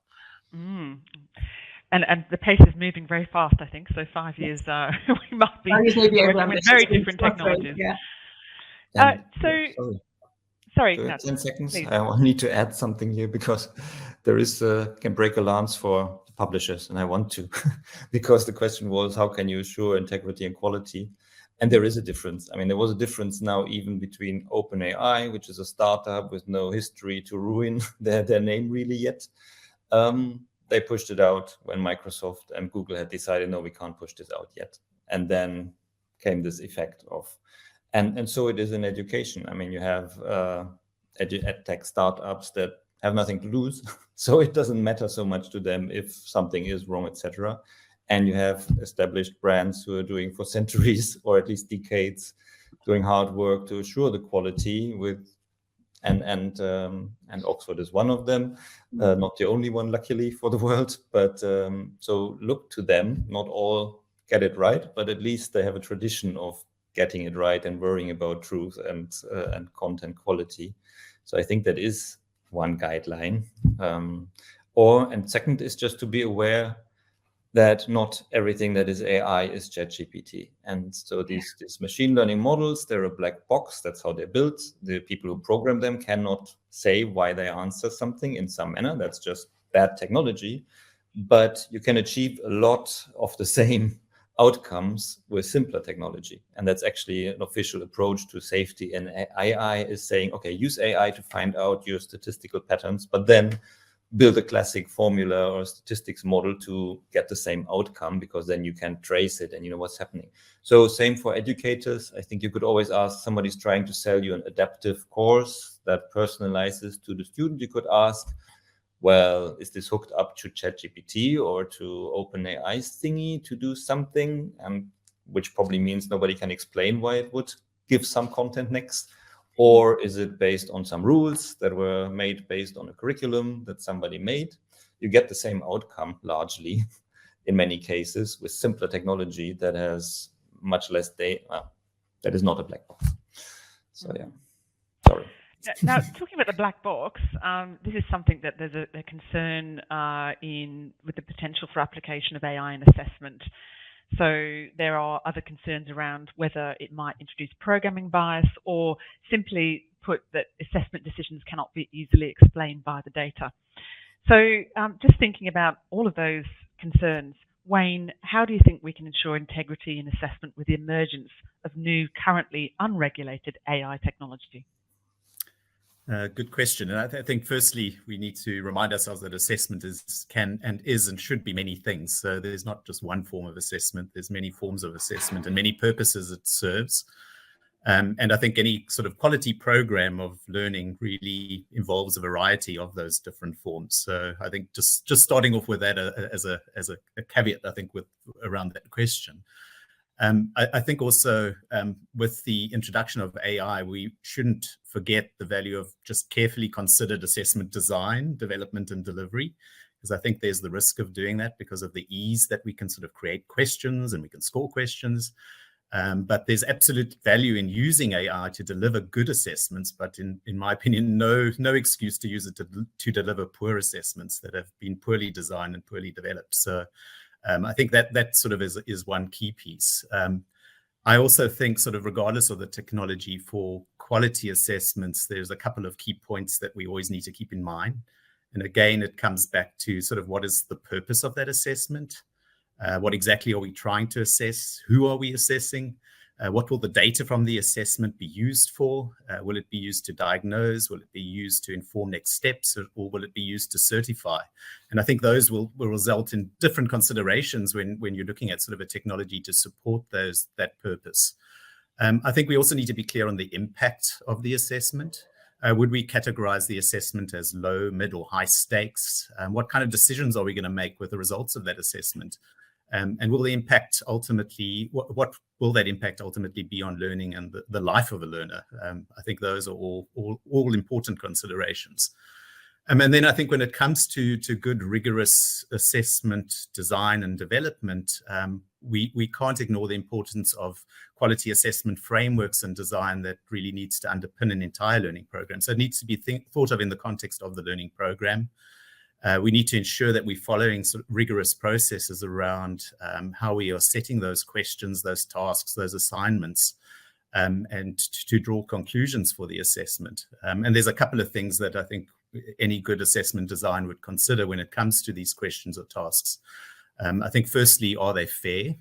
And the pace is moving very fast, I think. So 5 years, we must be working with very different technologies. Yeah. Sorry, 10 seconds. Please. I need to add something here because there is can break a lance for the publishers, and I want to, because the question was, how can you assure integrity and quality? And there is a difference. I mean, there was a difference now even between OpenAI, which is a startup with no history to ruin their name really yet. They pushed it out when Microsoft and Google had decided, no, we can't push this out yet. And then came this effect of, and so it is in education. I mean, you have EdTech startups that have nothing to lose, so it doesn't matter so much to them if something is wrong, etc. And you have established brands who are doing for centuries or at least decades, doing hard work to assure the quality with, and Oxford is one of them, not the only one, luckily for the world. But so look to them. Not all get it right, but at least they have a tradition of getting it right and worrying about truth and content quality. So I think that is one guideline. And second is just to be aware that not everything that is AI is ChatGPT. And so these machine learning models, they're a black box. That's how they're built. The people who program them cannot say why they answer something in some manner. That's just bad technology. But you can achieve a lot of the same outcomes with simpler technology. And that's actually an official approach to safety. And AI is saying, okay, use AI to find out your statistical patterns, but then build a classic formula or statistics model to get the same outcome, because then you can trace it and you know what's happening. So same for educators. I think you could always ask, somebody's trying to sell you an adaptive course that personalizes to the student. You could ask, well, is this hooked up to ChatGPT or to OpenAI's thingy to do something? Which probably means nobody can explain why it would give some content next. Or is it based on some rules that were made based on a curriculum that somebody made? You get the same outcome largely in many cases with simpler technology that has much less data. That is not a black box. So yeah, sorry. Now, talking about the black box, this is something that there's a concern with the potential for application of AI in assessment. So there are other concerns around whether it might introduce programming bias, or simply put that assessment decisions cannot be easily explained by the data. So just thinking about all of those concerns, Wayne, how do you think we can ensure integrity in assessment with the emergence of new, currently unregulated AI technology? Good question. And I think firstly, we need to remind ourselves that assessment can and should be many things. So there's not just one form of assessment. There's many forms of assessment and many purposes it serves. And I think any sort of quality program of learning really involves a variety of those different forms. So I think just starting off with that as a caveat, I think, around that question. I think also with the introduction of AI, we shouldn't forget the value of just carefully considered assessment design, development, and delivery, because I think there's the risk of doing that because of the ease that we can sort of create questions and we can score questions. But there's absolute value in using AI to deliver good assessments, but in my opinion, no excuse to use it to deliver poor assessments that have been poorly designed and poorly developed. So I think that sort of is one key piece. I also think, sort of regardless of the technology, for quality assessments, there's a couple of key points that we always need to keep in mind. And again, it comes back to sort of what is the purpose of that assessment? What exactly are we trying to assess? Who are we assessing? What will the data from the assessment be used for? Will it be used to diagnose? Will it be used to inform next steps? Or will it be used to certify? And I think those will result in different considerations when you're looking at sort of a technology to support that purpose. I think we also need to be clear on the impact of the assessment. Would we categorize the assessment as low, mid, or high stakes? What kind of decisions are we going to make with the results of that assessment? And will the impact ultimately, what will that impact ultimately be on learning and the life of a learner? I think those are all important considerations. And then I think when it comes to good, rigorous assessment, design and development, we can't ignore the importance of quality assessment frameworks and design that really needs to underpin an entire learning program. So it needs to be thought of in the context of the learning program. We need to ensure that we're following sort of rigorous processes around how we are setting those questions, those tasks, those assignments, and to draw conclusions for the assessment. And there's a couple of things that I think any good assessment design would consider when it comes to these questions or tasks. I think firstly, are they fair?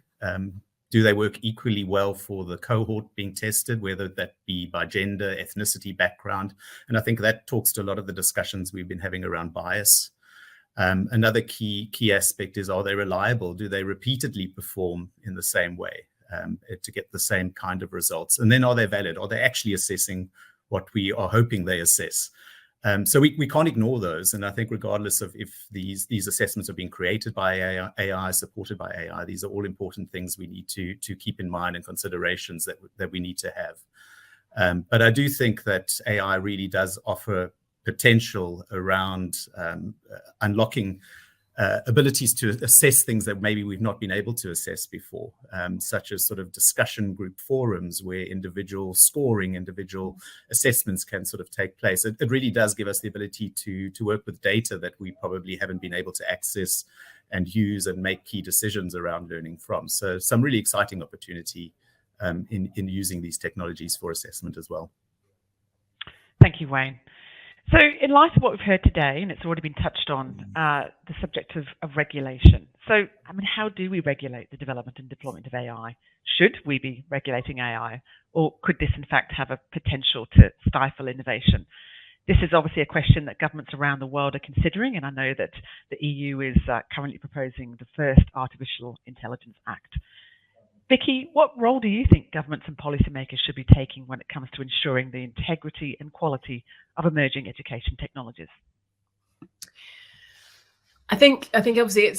Do they work equally well for the cohort being tested, whether that be by gender, ethnicity, background? And I think that talks to a lot of the discussions we've been having around bias. Another key aspect is, are they reliable? Do they repeatedly perform in the same way to get the same kind of results? And then are they valid? Are they actually assessing what we are hoping they assess? So we can't ignore those. And I think regardless of if these assessments are being created by AI, supported by AI, these are all important things we need to keep in mind and considerations that we need to have. But I do think that AI really does offer potential around unlocking abilities to assess things that maybe we've not been able to assess before, such as sort of discussion group forums where individual scoring, individual assessments can sort of take place. It really does give us the ability to work with data that we probably haven't been able to access and use and make key decisions around learning from. So some really exciting opportunity in using these technologies for assessment as well. Thank you, Wayne. So in light of what we've heard today, and it's already been touched on, the subject of regulation. So, I mean, how do we regulate the development and deployment of AI? Should we be regulating AI? Or could this, in fact, have a potential to stifle innovation? This is obviously a question that governments around the world are considering, and I know that the EU is currently proposing the first Artificial Intelligence Act. Vicky, what role do you think governments and policymakers should be taking when it comes to ensuring the integrity and quality of emerging education technologies? I think obviously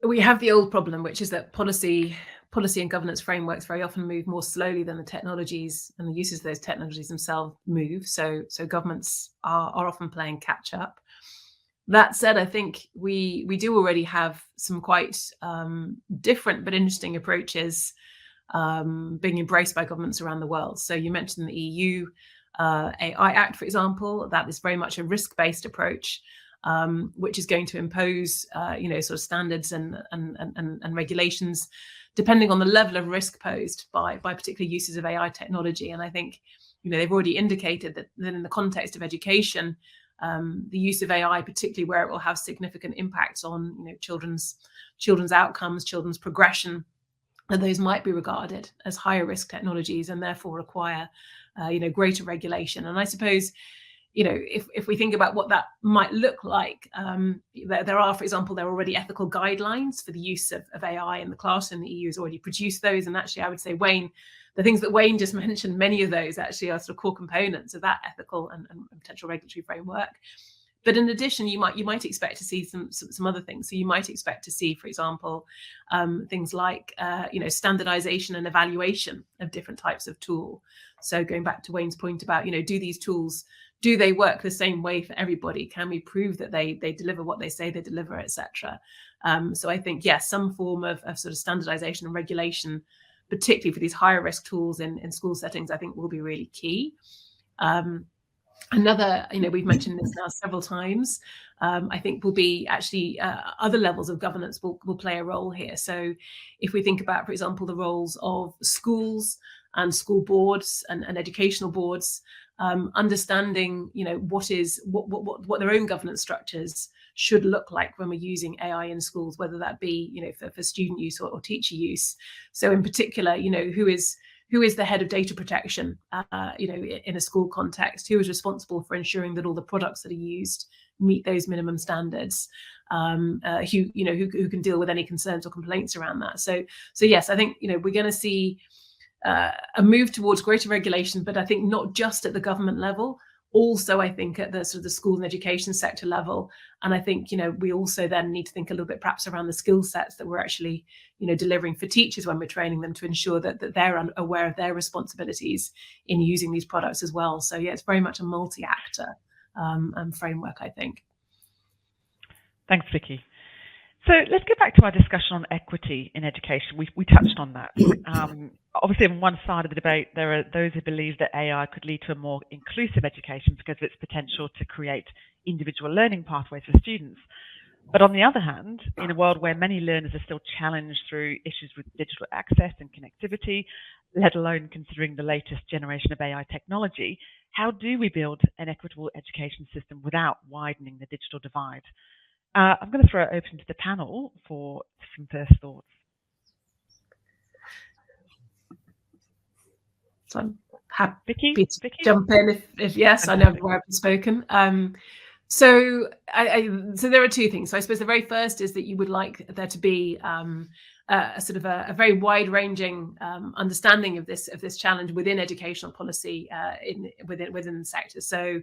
we have the old problem, which is that policy and governance frameworks very often move more slowly than the technologies and the uses of those technologies themselves move. So governments are often playing catch up. That said, I think we do already have some quite different but interesting approaches being embraced by governments around the world. So you mentioned the EU AI Act, for example. That is very much a risk-based approach, which is going to impose, sort of standards and regulations depending on the level of risk posed by particular uses of AI technology. And I think, they've already indicated that in the context of education, the use of AI, particularly where it will have significant impacts on children's outcomes, children's progression, and those might be regarded as higher risk technologies and therefore require greater regulation. And I suppose if we think about what that might look like, there are, for example, there are already ethical guidelines for the use of AI in the classroom. The EU has already produced those, and actually I would say, Wayne, the things that Wayne just mentioned, many of those actually are sort of core components of that ethical and potential regulatory framework. But in addition, you might expect to see some other things. So you might expect to see, for example, things like standardization and evaluation of different types of tool. So going back to Wayne's point about do these tools, do they work the same way for everybody? Can we prove that they deliver what they say they deliver, etc.? So I think yes, some form of sort of standardization and regulation, particularly for these higher risk tools in school settings, I think will be really key. Another, we've mentioned this now several times, I think will be actually other levels of governance will play a role here. So if we think about, for example, the roles of schools and school boards and educational boards, understanding, what their own governance structures should look like when we're using AI in schools, whether that be, for student use or teacher use. So in particular, who is the head of data protection, in a school context? Who is responsible for ensuring that all the products that are used meet those minimum standards? Who can deal with any concerns or complaints around that? So yes, I think we're going to see a move towards greater regulation, but I think not just at the government level, also I think at the sort of the school and education sector level. And I think we also then need to think a little bit perhaps around the skill sets that we're actually delivering for teachers when we're training them, to ensure that they're aware of their responsibilities in using these products as well. So yeah, it's very much a multi-actor framework, I think. Thanks, Vicky. So let's get back to our discussion on equity in education. We touched on that. Obviously, on one side of the debate, there are those who believe that AI could lead to a more inclusive education because of its potential to create individual learning pathways for students. But on the other hand, in a world where many learners are still challenged through issues with digital access and connectivity, let alone considering the latest generation of AI technology, how do we build an equitable education system without widening the digital divide? I'm going to throw it open to the panel for some first thoughts. So I'm happy Vicky? to jump in if yes, fantastic. I know where I've spoken. So there are two things. So I suppose the very first is that you would like there to be a sort of a very wide-ranging understanding of this challenge within educational policy within the sector. So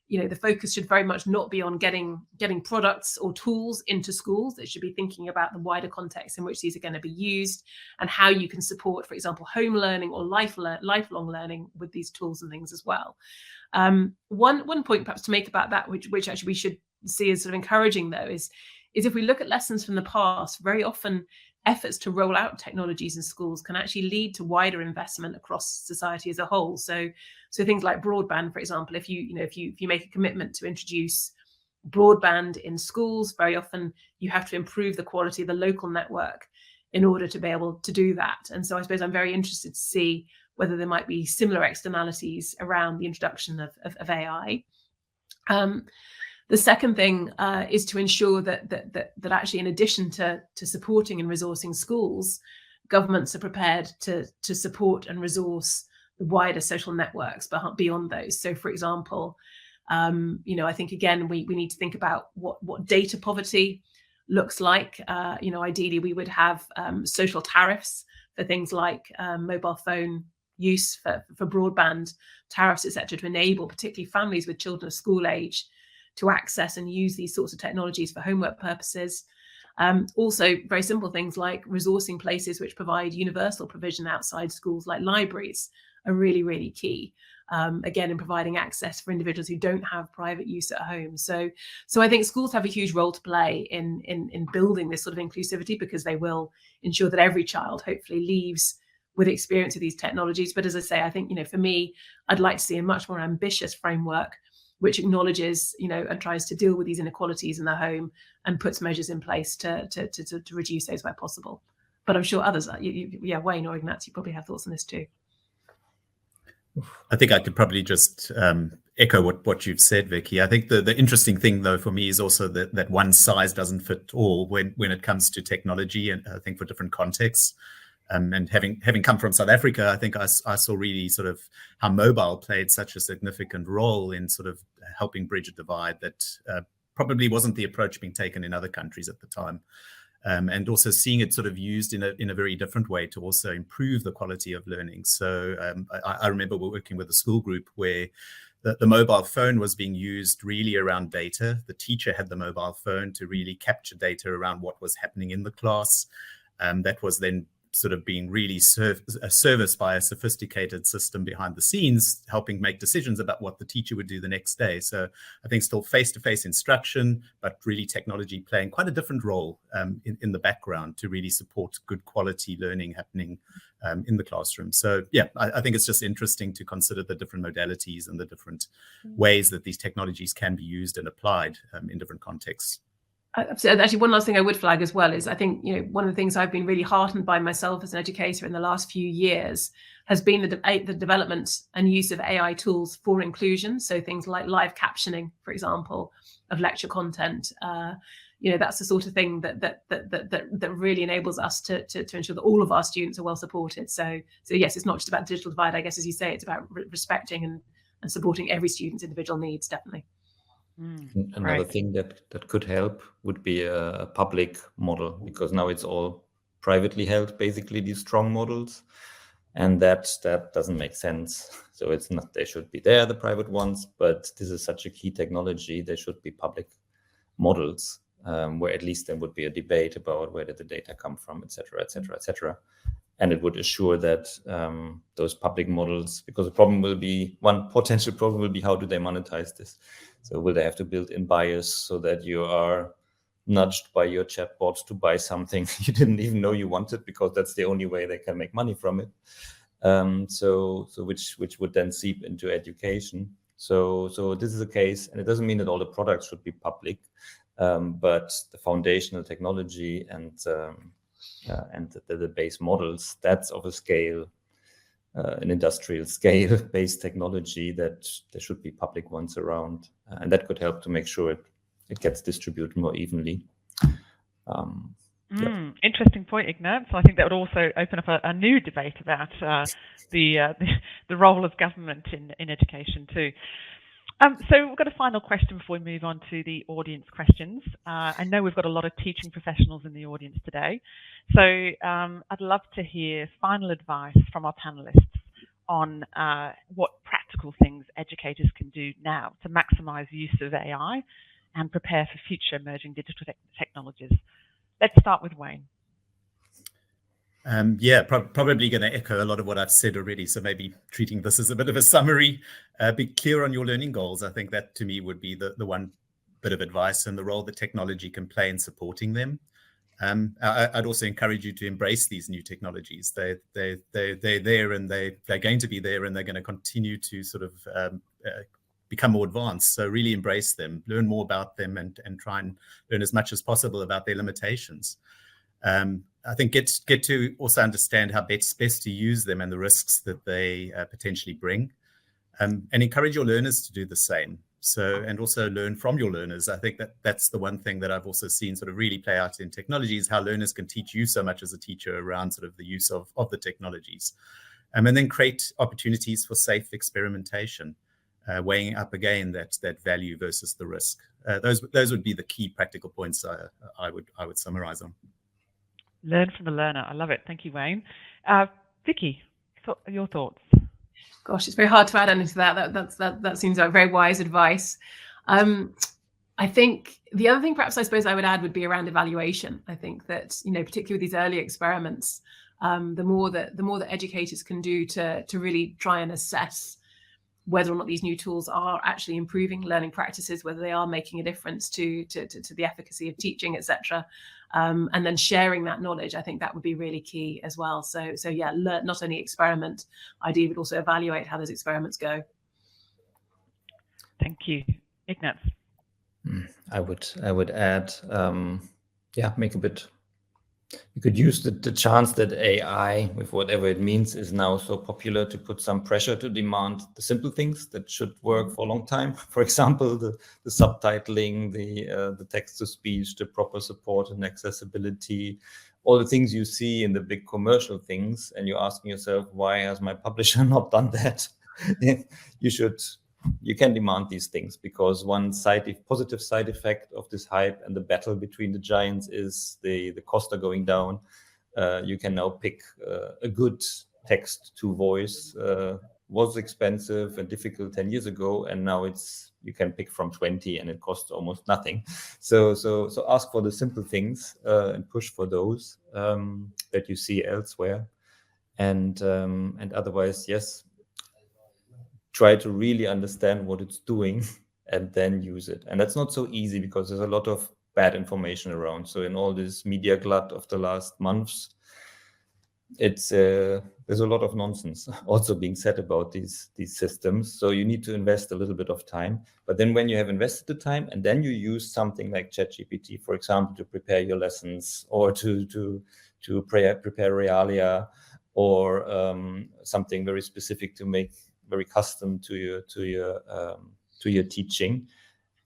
the focus should very much not be on getting products or tools into schools. It should be thinking about the wider context in which these are going to be used and how you can support, for example, home learning or lifelong learning with these tools and things as well. One point perhaps to make about that, which actually we should see as sort of encouraging, though, is if we look at lessons from the past, very often efforts to roll out technologies in schools can actually lead to wider investment across society as a whole. So things like broadband, for example, if you make a commitment to introduce broadband in schools, very often you have to improve the quality of the local network in order to be able to do that. And so I suppose I'm very interested to see whether there might be similar externalities around the introduction of AI. The second thing is to ensure that actually, in addition to supporting and resourcing schools, governments are prepared to support and resource the wider social networks beyond those. So, for example, I think again we need to think about what data poverty looks like. Ideally, we would have social tariffs for things like mobile phone use, for broadband tariffs, etc., to enable particularly families with children of school age to access and use these sorts of technologies for homework purposes. Also, very simple things like resourcing places which provide universal provision outside schools, like libraries, are really, really key. Again, in providing access for individuals who don't have private use at home. So I think schools have a huge role to play in building this sort of inclusivity, because they will ensure that every child hopefully leaves with experience of these technologies. But as I say, I think, for me, I'd like to see a much more ambitious framework which acknowledges, and tries to deal with these inequalities in the home and puts measures in place to reduce those where possible. But I'm sure others, Wayne or Ignaz, you probably have thoughts on this too. I think I could probably just echo what you've said, Vicky. I think the interesting thing, though, for me is also that one size doesn't fit all when it comes to technology, and I think for different contexts. And having come from South Africa, I think I saw really sort of how mobile played such a significant role in sort of helping bridge a divide that probably wasn't the approach being taken in other countries at the time. And also seeing it sort of used in a very different way to also improve the quality of learning. So I remember we're working with a school group where the mobile phone was being used really around data. The teacher had the mobile phone to really capture data around what was happening in the class. That was then sort of being really serviced by a sophisticated system behind the scenes, helping make decisions about what the teacher would do the next day. So I think still face-to-face instruction, but really technology playing quite a different role in the background to really support good quality learning happening in the classroom. So yeah, I think it's just interesting to consider the different modalities and the different ways that these technologies can be used and applied in different contexts. Actually, one last thing I would flag as well is I think, one of the things I've been really heartened by myself as an educator in the last few years has been the development and use of AI tools for inclusion. So things like live captioning, for example, of lecture content. That's the sort of thing that really enables us to ensure that all of our students are well supported. So yes, it's not just about digital divide, I guess, as you say, it's about respecting and supporting every student's individual needs, definitely. Another thing that could help would be a public model, because now it's all privately held, basically, these strong models, and that doesn't make sense. So it's not, they should be there, the private ones, but this is such a key technology, they should be public models, where at least there would be a debate about where did the data come from, etc., etc., etc. And it would assure that those public models, because the problem will be, one potential problem will be, how do they monetize this? So will they have to build in bias so that you are nudged by your chatbot to buy something you didn't even know you wanted, because that's the only way they can make money from it. So which would then seep into education. So this is a case, and it doesn't mean that all the products should be public, but the foundational technology and the base models, that's of a scale, an industrial scale based technology, that there should be public ones around, and that could help to make sure it gets distributed more evenly. Interesting point, Ignaz. So I think that would also open up a new debate about the role of government in education too. So we've got a final question before we move on to the audience questions. I know we've got a lot of teaching professionals in the audience today. So I'd love to hear final advice from our panelists on what practical things educators can do now to maximize use of AI and prepare for future emerging digital technologies. Let's start with Wayne. Probably going to echo a lot of what I've said already. So maybe treating this as a bit of a summary. Be clear on your learning goals. I think that to me would be the one bit of advice on the role that technology can play in supporting them. I'd also encourage you to embrace these new technologies. They're there, and they're going to be there, and they're going to continue to sort of become more advanced. So really embrace them, learn more about them, and try and learn as much as possible about their limitations. I think get to also understand how best to use them and the risks that they potentially bring, and encourage your learners to do the same. So, and also learn from your learners. I think that's the one thing that I've also seen sort of really play out in technology, is how learners can teach you so much as a teacher around sort of the use of the technologies, and then create opportunities for safe experimentation, weighing up again that value versus the risk. Those would be the key practical points I would summarize on. Learn from the learner. I love it. Thank you, Wayne. Vicky, your thoughts? Gosh, it's very hard to add anything to that. That seems like very wise advice. I think the other thing perhaps I suppose I would add would be around evaluation. I think that, particularly with these early experiments, the more that educators can do to really try and assess whether or not these new tools are actually improving learning practices, whether they are making a difference to the efficacy of teaching, etc. And then sharing that knowledge, I think that would be really key as well. So yeah, not only experiment, ideally, but also evaluate how those experiments go. Thank you. Ignaz? I would add, make a bit. You could use the chance that AI, with whatever it means, is now so popular to put some pressure to demand the simple things that should work for a long time. For example, the subtitling, the text-to-speech, the proper support and accessibility, all the things you see in the big commercial things, and you're asking yourself, why has my publisher not done that? You can demand these things, because one positive side effect of this hype and the battle between the giants is the costs are going down. You can now pick a good text to voice. Was expensive and difficult 10 years ago, and now you can pick from 20 and it costs almost nothing. So ask for the simple things and push for those that you see elsewhere, and otherwise, yes, try to really understand what it's doing and then use it. And that's not so easy, because there's a lot of bad information around. So in all this media glut of the last months, there's a lot of nonsense also being said about these systems. So you need to invest a little bit of time. But then when you have invested the time, and then you use something like ChatGPT, for example, to prepare your lessons, or to prepare realia, or something very specific to make very custom to your teaching.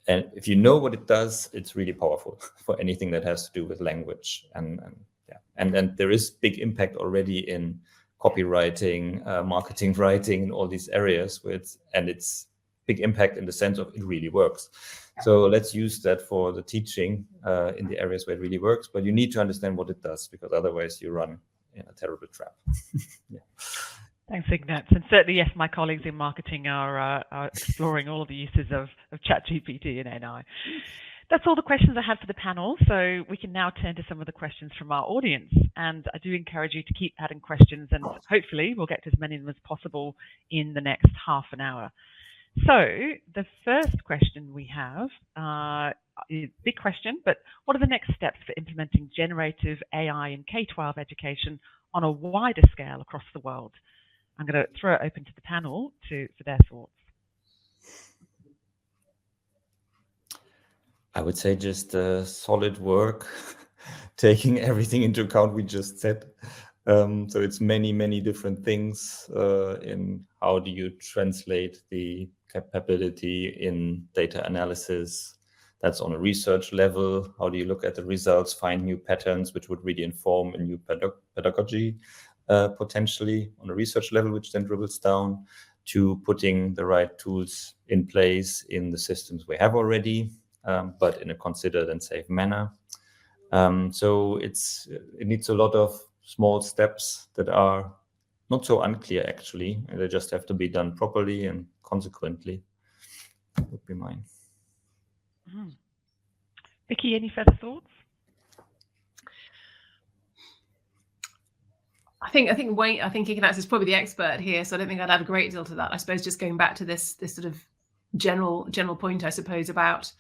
And if you know what it does, it's really powerful for anything that has to do with language. And then there is big impact already in copywriting, marketing writing, and all these areas it's big impact in the sense of it really works. So let's use that for the teaching in the areas where it really works. But you need to understand what it does, because otherwise you run in a terrible trap. Yeah. Thanks, Ignaz. And certainly, yes, my colleagues in marketing are exploring all of the uses of ChatGPT and AI. That's all the questions I had for the panel. So we can now turn to some of the questions from our audience. And I do encourage you to keep adding questions, and hopefully we'll get to as many of them as possible in the next half an hour. So the first question we have is a big question, but what are the next steps for implementing generative AI in K-12 education on a wider scale across the world? I'm going to throw it open to the panel for their thoughts. I would say just solid work, taking everything into account we just said. So it's many different things in how do you translate the capability in data analysis. That's on a research level. How do you look at the results, find new patterns, which would really inform a new pedagogy, potentially on a research level, which then dribbles down to putting the right tools in place in the systems we have already, but in a considered and safe manner. So it needs a lot of small steps that are not so unclear, actually, and they just have to be done properly and consequently. That would be mine. Vicky, any further thoughts? I think Ignaz is probably the expert here, so I don't think I'd add a great deal to that. I suppose just going back to this sort of general point, I suppose, about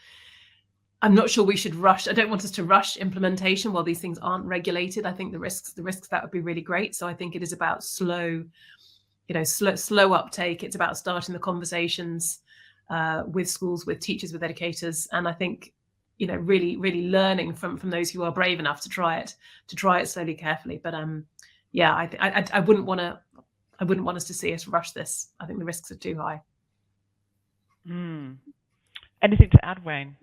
I'm not sure we should rush. I don't want us to rush implementation while these things aren't regulated. I think the risks that would be really great. So I think it is about slow uptake. It's about starting the conversations with schools, with teachers, with educators, and I think really learning from those who are brave enough to try it slowly, carefully. But I wouldn't want us to see us rush this. I think the risks are too high. Anything to add, Wayne?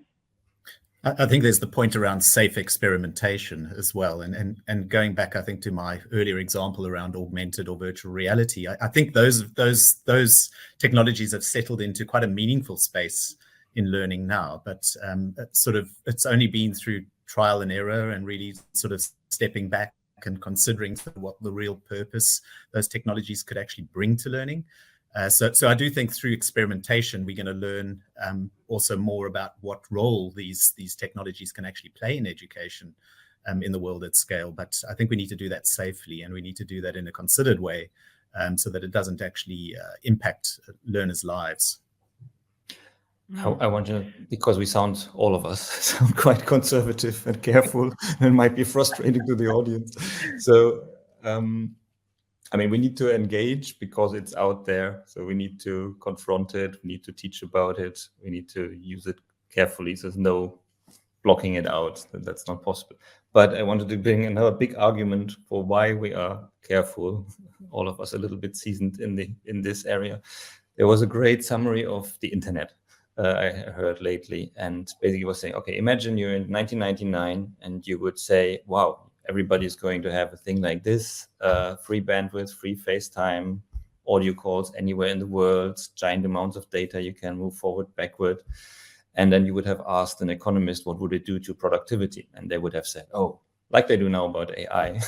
I think there's the point around safe experimentation as well. And going back, I think, to my earlier example around augmented or virtual reality, I think those technologies have settled into quite a meaningful space in learning now. But it's only been through trial and error and really sort of stepping back and considering what the real purpose those technologies could actually bring to learning. So I do think through experimentation, we're going to learn also more about what role these technologies can actually play in education in the world at scale. But I think we need to do that safely, and we need to do that in a considered way so that it doesn't actually impact learners' lives. I want to, because all of us sound quite conservative and careful, and might be frustrating to the audience. So, we need to engage because it's out there. So we need to confront it. We need to teach about it. We need to use it carefully. So there's no blocking it out. That's not possible. But I wanted to bring another big argument for why we are careful. All of us a little bit seasoned in this area. There was a great summary of the internet I heard lately, and basically was saying, okay, imagine you're in 1999 and you would say, wow, everybody's going to have a thing like this, free bandwidth, free FaceTime, audio calls anywhere in the world, giant amounts of data, you can move forward, backward. And then you would have asked an economist, what would it do to productivity? And they would have said, oh, like they do now about AI,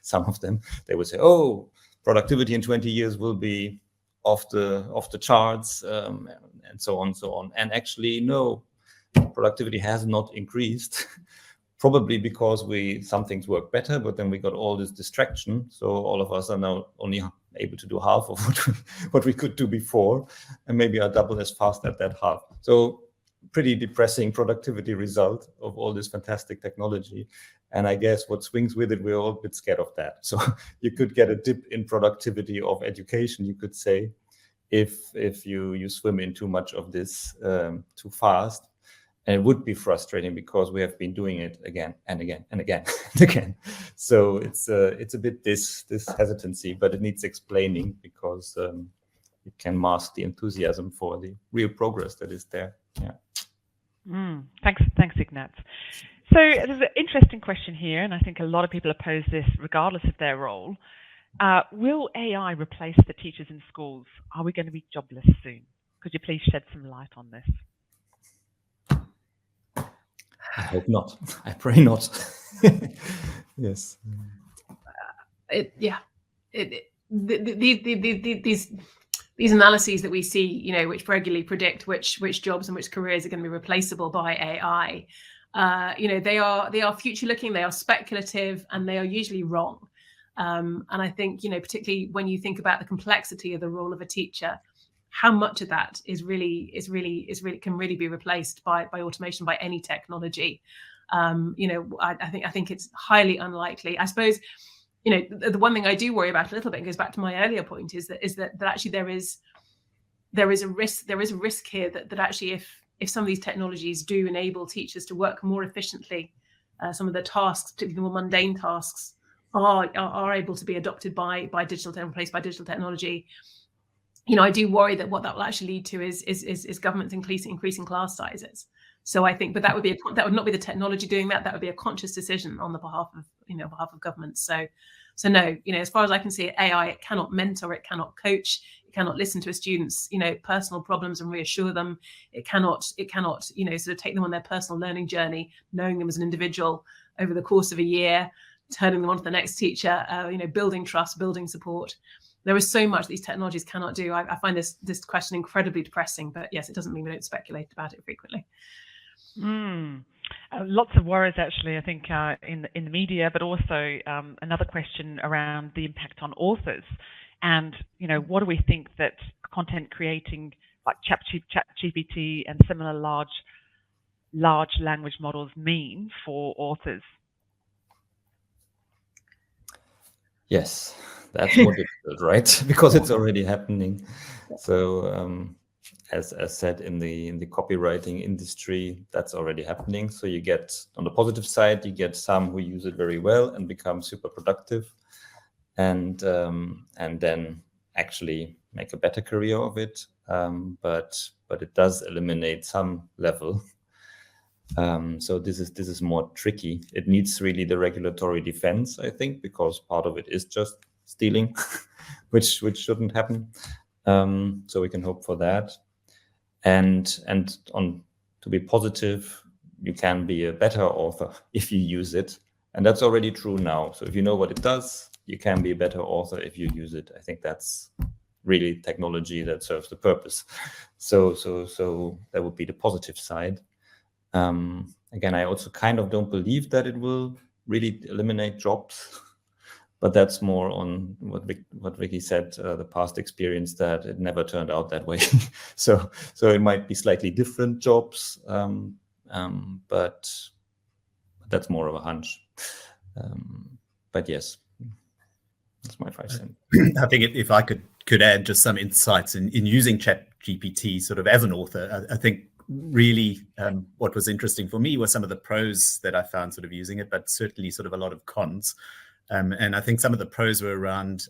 some of them, they would say, oh, productivity in 20 years will be off the charts, and so on. And actually, no, productivity has not increased. Probably because some things work better, but then we got all this distraction. So all of us are now only able to do half of what we could do before, and maybe are double as fast at that half. So pretty depressing productivity result of all this fantastic technology. And I guess what swings with it, we're all a bit scared of that. So you could get a dip in productivity of education, you could say, if you swim in too much of this too fast. And it would be frustrating because we have been doing it again and again and again and again. So it's a bit this hesitancy, but it needs explaining because it can mask the enthusiasm for the real progress that is there. Yeah. Thanks, Ignat. So there's an interesting question here, and I think a lot of people oppose this regardless of their role. Will AI replace the teachers in schools? Are we going to be jobless soon? Could you please shed some light on this? I hope not. I pray not. Yes. These analyses that we see, which regularly predict which jobs and which careers are going to be replaceable by AI, they are future looking, they are speculative, and they are usually wrong. And I think, particularly when you think about the complexity of the role of a teacher, how much of that can really be replaced by automation, by any technology. I think it's highly unlikely. I suppose, the one thing I do worry about a little bit, and goes back to my earlier point, is that actually there is a risk here that actually if some of these technologies do enable teachers to work more efficiently, some of the tasks, particularly the more mundane tasks, are able to be adopted by digital and replaced by digital technology. I do worry that what that will actually lead to is governments increasing class sizes. So I think, but that would not be the technology doing that. That would be a conscious decision on the behalf of governments. So no, as far as I can see, AI, it cannot mentor, it cannot coach, it cannot listen to a student's personal problems and reassure them. It cannot sort of take them on their personal learning journey, knowing them as an individual over the course of a year, turning them on to the next teacher, building trust, building support. There is so much these technologies cannot do. I find this question incredibly depressing, but yes, it doesn't mean we don't speculate about it frequently. Lots of worries, actually, I think, in the media, but also another question around the impact on authors. And, what do we think that content creating like ChatGPT and similar large large language models mean for authors? Yes, that's more difficult, right? Because it's already happening. So as said, in the copywriting industry, that's already happening. So you get, on the positive side, you get some who use it very well and become super productive, and then actually make a better career of it. But it does eliminate some level. So this is more tricky. It needs really the regulatory defense, I think, because part of it is just stealing, which shouldn't happen. So we can hope for that. And to be positive, you can be a better author if you use it, and that's already true now. So if you know what it does, you can be a better author if you use it. I think that's really technology that serves the purpose. So that would be the positive side. Again, I also kind of don't believe that it will really eliminate jobs, but that's more on what Vicky said, the past experience, that it never turned out that way. so it might be slightly different jobs, but that's more of a hunch. But yes, that's my 5 cents. I think if I could add just some insights in using ChatGPT sort of as an author, I think really what was interesting for me was some of the pros that I found sort of using it, but certainly sort of a lot of cons. And I think some of the pros were around,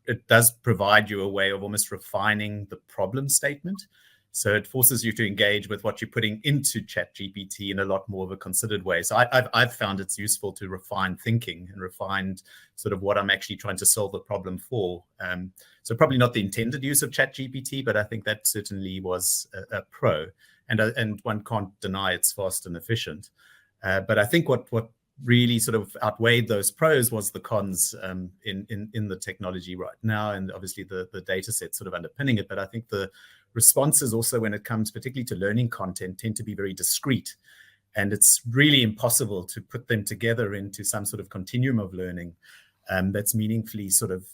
it does provide you a way of almost refining the problem statement. So it forces you to engage with what you're putting into ChatGPT in a lot more of a considered way. So I've found it's useful to refine thinking and refine sort of what I'm actually trying to solve a problem for. So probably not the intended use of ChatGPT, but I think that certainly was a pro. And one can't deny it's fast and efficient. But I think what really sort of outweighed those pros was the cons in the technology right now, and obviously the data set sort of underpinning it. But I think the responses also, when it comes particularly to learning content, tend to be very discrete, and it's really impossible to put them together into some sort of continuum of learning that's meaningfully sort of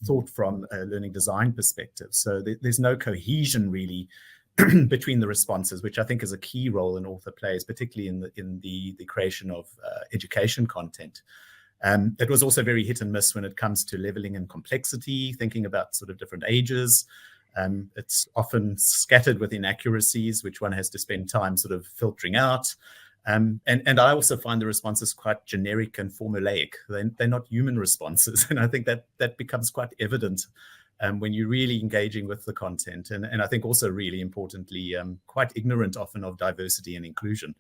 thought from a learning design perspective. So there's no cohesion really between the responses, which I think is a key role an author plays, particularly in the creation of education content. It was also very hit and miss when it comes to leveling and complexity, thinking about sort of different ages. It's often scattered with inaccuracies, which one has to spend time sort of filtering out. And I also find the responses quite generic and formulaic. They're not human responses. And I think that becomes quite evident when you're really engaging with the content. And I think also really importantly, quite ignorant often of diversity and inclusion,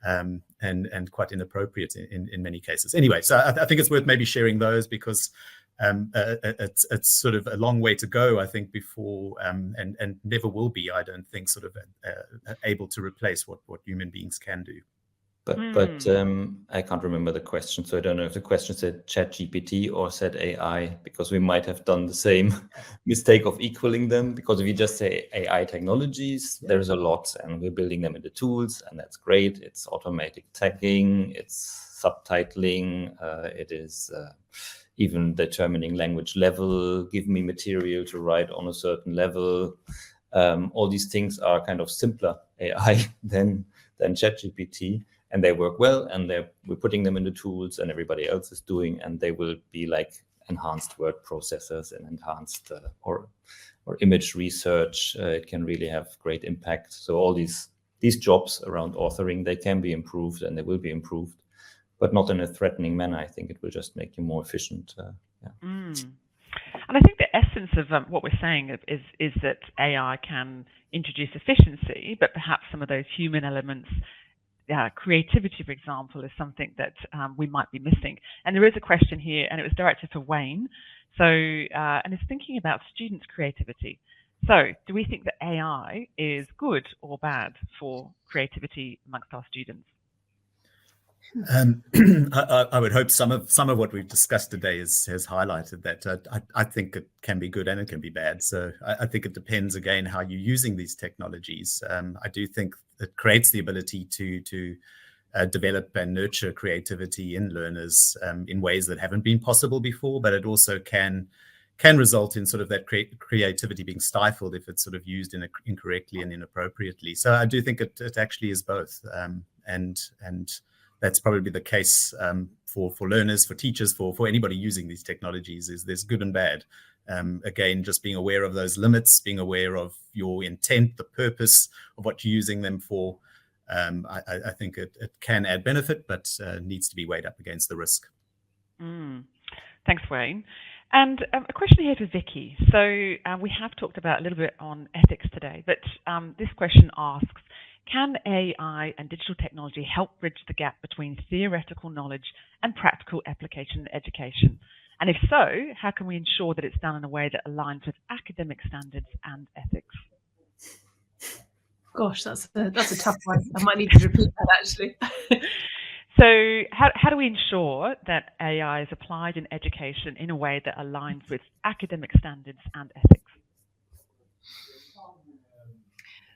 and quite inappropriate in many cases. Anyway, so I think it's worth maybe sharing those, because it's sort of a long way to go, I think, before and never will be, I don't think, sort of able to replace what human beings can do. But I can't remember the question, so I don't know if the question said ChatGPT or said AI, because we might have done the same mistake of equaling them. Because if you just say AI technologies, there's a lot, and we're building them into tools, and that's great. It's automatic tagging, it's subtitling, it is even determining language level, give me material to write on a certain level. All these things are kind of simpler AI than ChatGPT. And they work well, and we're putting them into tools, and everybody else is doing, and they will be like enhanced word processors and enhanced or image research. It can really have great impact. So all these jobs around authoring, they can be improved, and they will be improved, but not in a threatening manner. I think it will just make you more efficient. And I think the essence of what we're saying is that AI can introduce efficiency, but perhaps some of those human elements, creativity, for example, is something that we might be missing. And there is a question here, and it was directed for Wayne. So, and it's thinking about students' creativity. So, do we think that AI is good or bad for creativity amongst our students? I would hope some of what we've discussed today has highlighted that. I think it can be good and it can be bad. So I think it depends, again, how you're using these technologies. I do think it creates the ability to develop and nurture creativity in learners in ways that haven't been possible before, but it also can can result in sort of that creativity being stifled if it's sort of used incorrectly and inappropriately. So I do think it actually is both, and that's probably the case for learners, for teachers, for anybody using these technologies. Is there's good and bad. Again, just being aware of those limits, being aware of your intent, the purpose of what you're using them for. I think it can add benefit, but needs to be weighed up against the risk. Thanks, Wayne. And a question here for Vicky. So we have talked about a little bit on ethics today, but this question asks, can AI and digital technology help bridge the gap between theoretical knowledge and practical application in education? And if so, how can we ensure that it's done in a way that aligns with academic standards and ethics? Gosh, that's a tough one. I might need to repeat that, actually. So how do we ensure that AI is applied in education in a way that aligns with academic standards and ethics?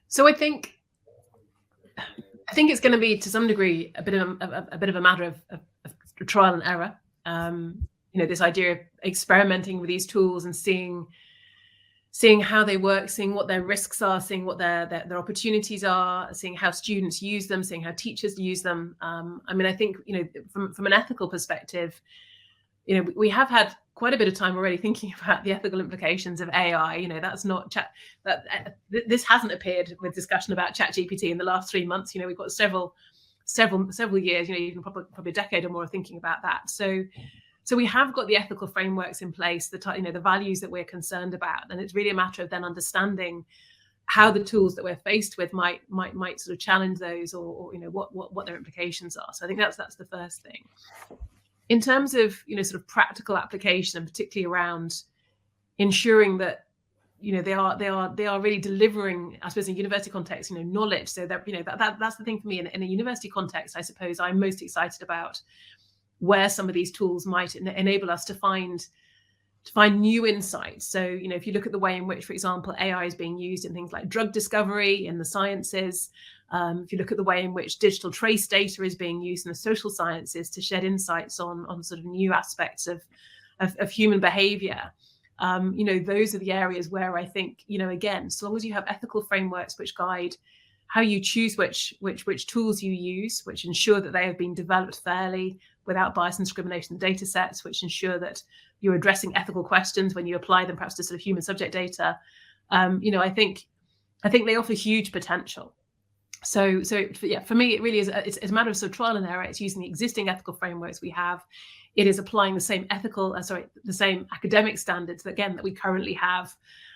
So I think it's going to be, to some degree, a bit of a matter of trial and error. This idea of experimenting with these tools and seeing how they work, seeing what their risks are, seeing what their opportunities are, seeing how students use them, seeing how teachers use them. I think, from an ethical perspective, we have had quite a bit of time already thinking about the ethical implications of AI. That's not this hasn't appeared with discussion about ChatGPT in the last 3 months. We've got several years, even probably a decade or more of thinking about that. So we have got the ethical frameworks in place, the values that we're concerned about, and it's really a matter of then understanding how the tools that we're faced with might sort of challenge those, or what their implications are. So I think that's the first thing. In terms of sort of practical application, and particularly around ensuring that they are really delivering, I suppose, in a university context, knowledge. So that that's the thing for me in a university context. I suppose I'm most excited about where some of these tools might enable us to find new insights. So, if you look at the way in which, for example, AI is being used in things like drug discovery in the sciences, if you look at the way in which digital trace data is being used in the social sciences to shed insights on sort of new aspects of human behavior, those are the areas where I think, again, so long as you have ethical frameworks which guide how you choose which tools you use, which ensure that they have been developed fairly, without bias and discrimination in data sets, which ensure that you're addressing ethical questions when you apply them perhaps to sort of human subject data. I think they offer huge potential. So for me, it really is it's a matter of sort of trial and error. It's using the existing ethical frameworks we have. It is applying the same the same academic standards that we currently have,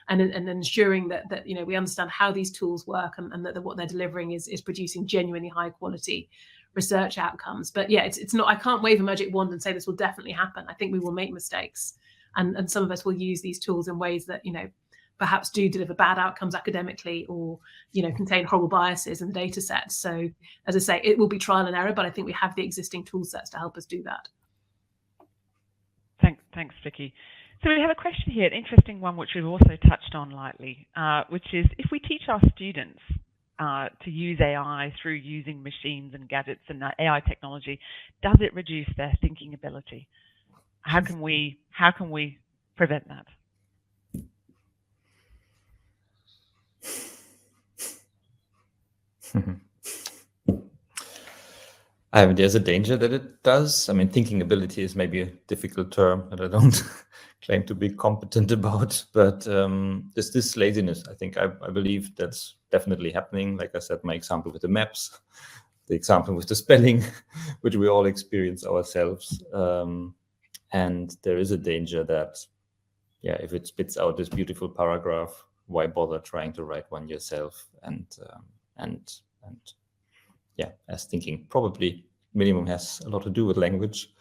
and ensuring that we understand how these tools work, and that what they're delivering is producing genuinely high quality research outcomes. But yeah, it's not, I can't wave a magic wand and say this will definitely happen. I think we will make mistakes, and some of us will use these tools in ways that perhaps do deliver bad outcomes academically, or contain horrible biases in the data sets. So as I say, it will be trial and error, but I think we have the existing tool sets to help us do that. Thanks, Vicky. So we have a question here, an interesting one which we've also touched on lightly, which is, if we teach our students to use AI through using machines and gadgets and AI technology, does it reduce their thinking ability? How can we prevent that? There's a danger that it does. Thinking ability is maybe a difficult term that I don't claim to be competent about, but this laziness, I believe that's definitely happening. Like I said, my example with the maps, the example with the spelling, which we all experience ourselves. And there is a danger that, if it spits out this beautiful paragraph, why bother trying to write one yourself? And as thinking probably minimum has a lot to do with language,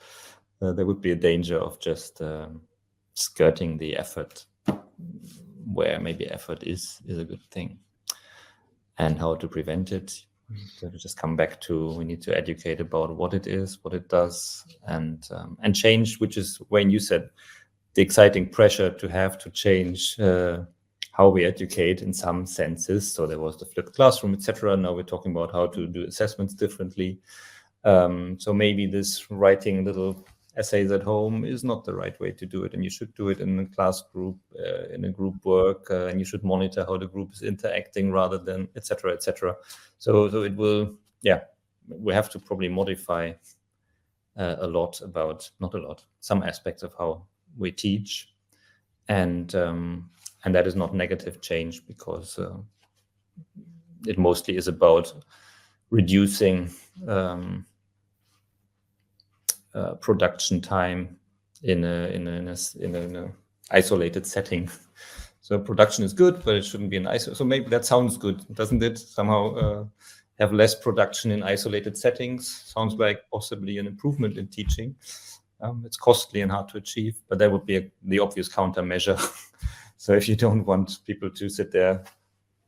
there would be a danger of just skirting the effort, where maybe effort is a good thing. And how to prevent it, to just come back to, we need to educate about what it is, what it does, and change, which is, Wayne, you said, the exciting pressure to have to change how we educate in some senses. So there was the flipped classroom, etc. Now we're talking about how to do assessments differently. So maybe this writing little essays at home is not the right way to do it, and you should do it in a class group, in a group work, and you should monitor how the group is interacting rather than etc. etc. So it will, we have to probably modify some aspects of how we teach, and that is not negative change, because it mostly is about reducing production time in a isolated setting. So production is good, but it shouldn't be an isolated. So maybe that sounds good, doesn't it? Somehow have less production in isolated settings sounds like possibly an improvement in teaching. It's costly and hard to achieve, but that would be the obvious countermeasure. So if you don't want people to sit there,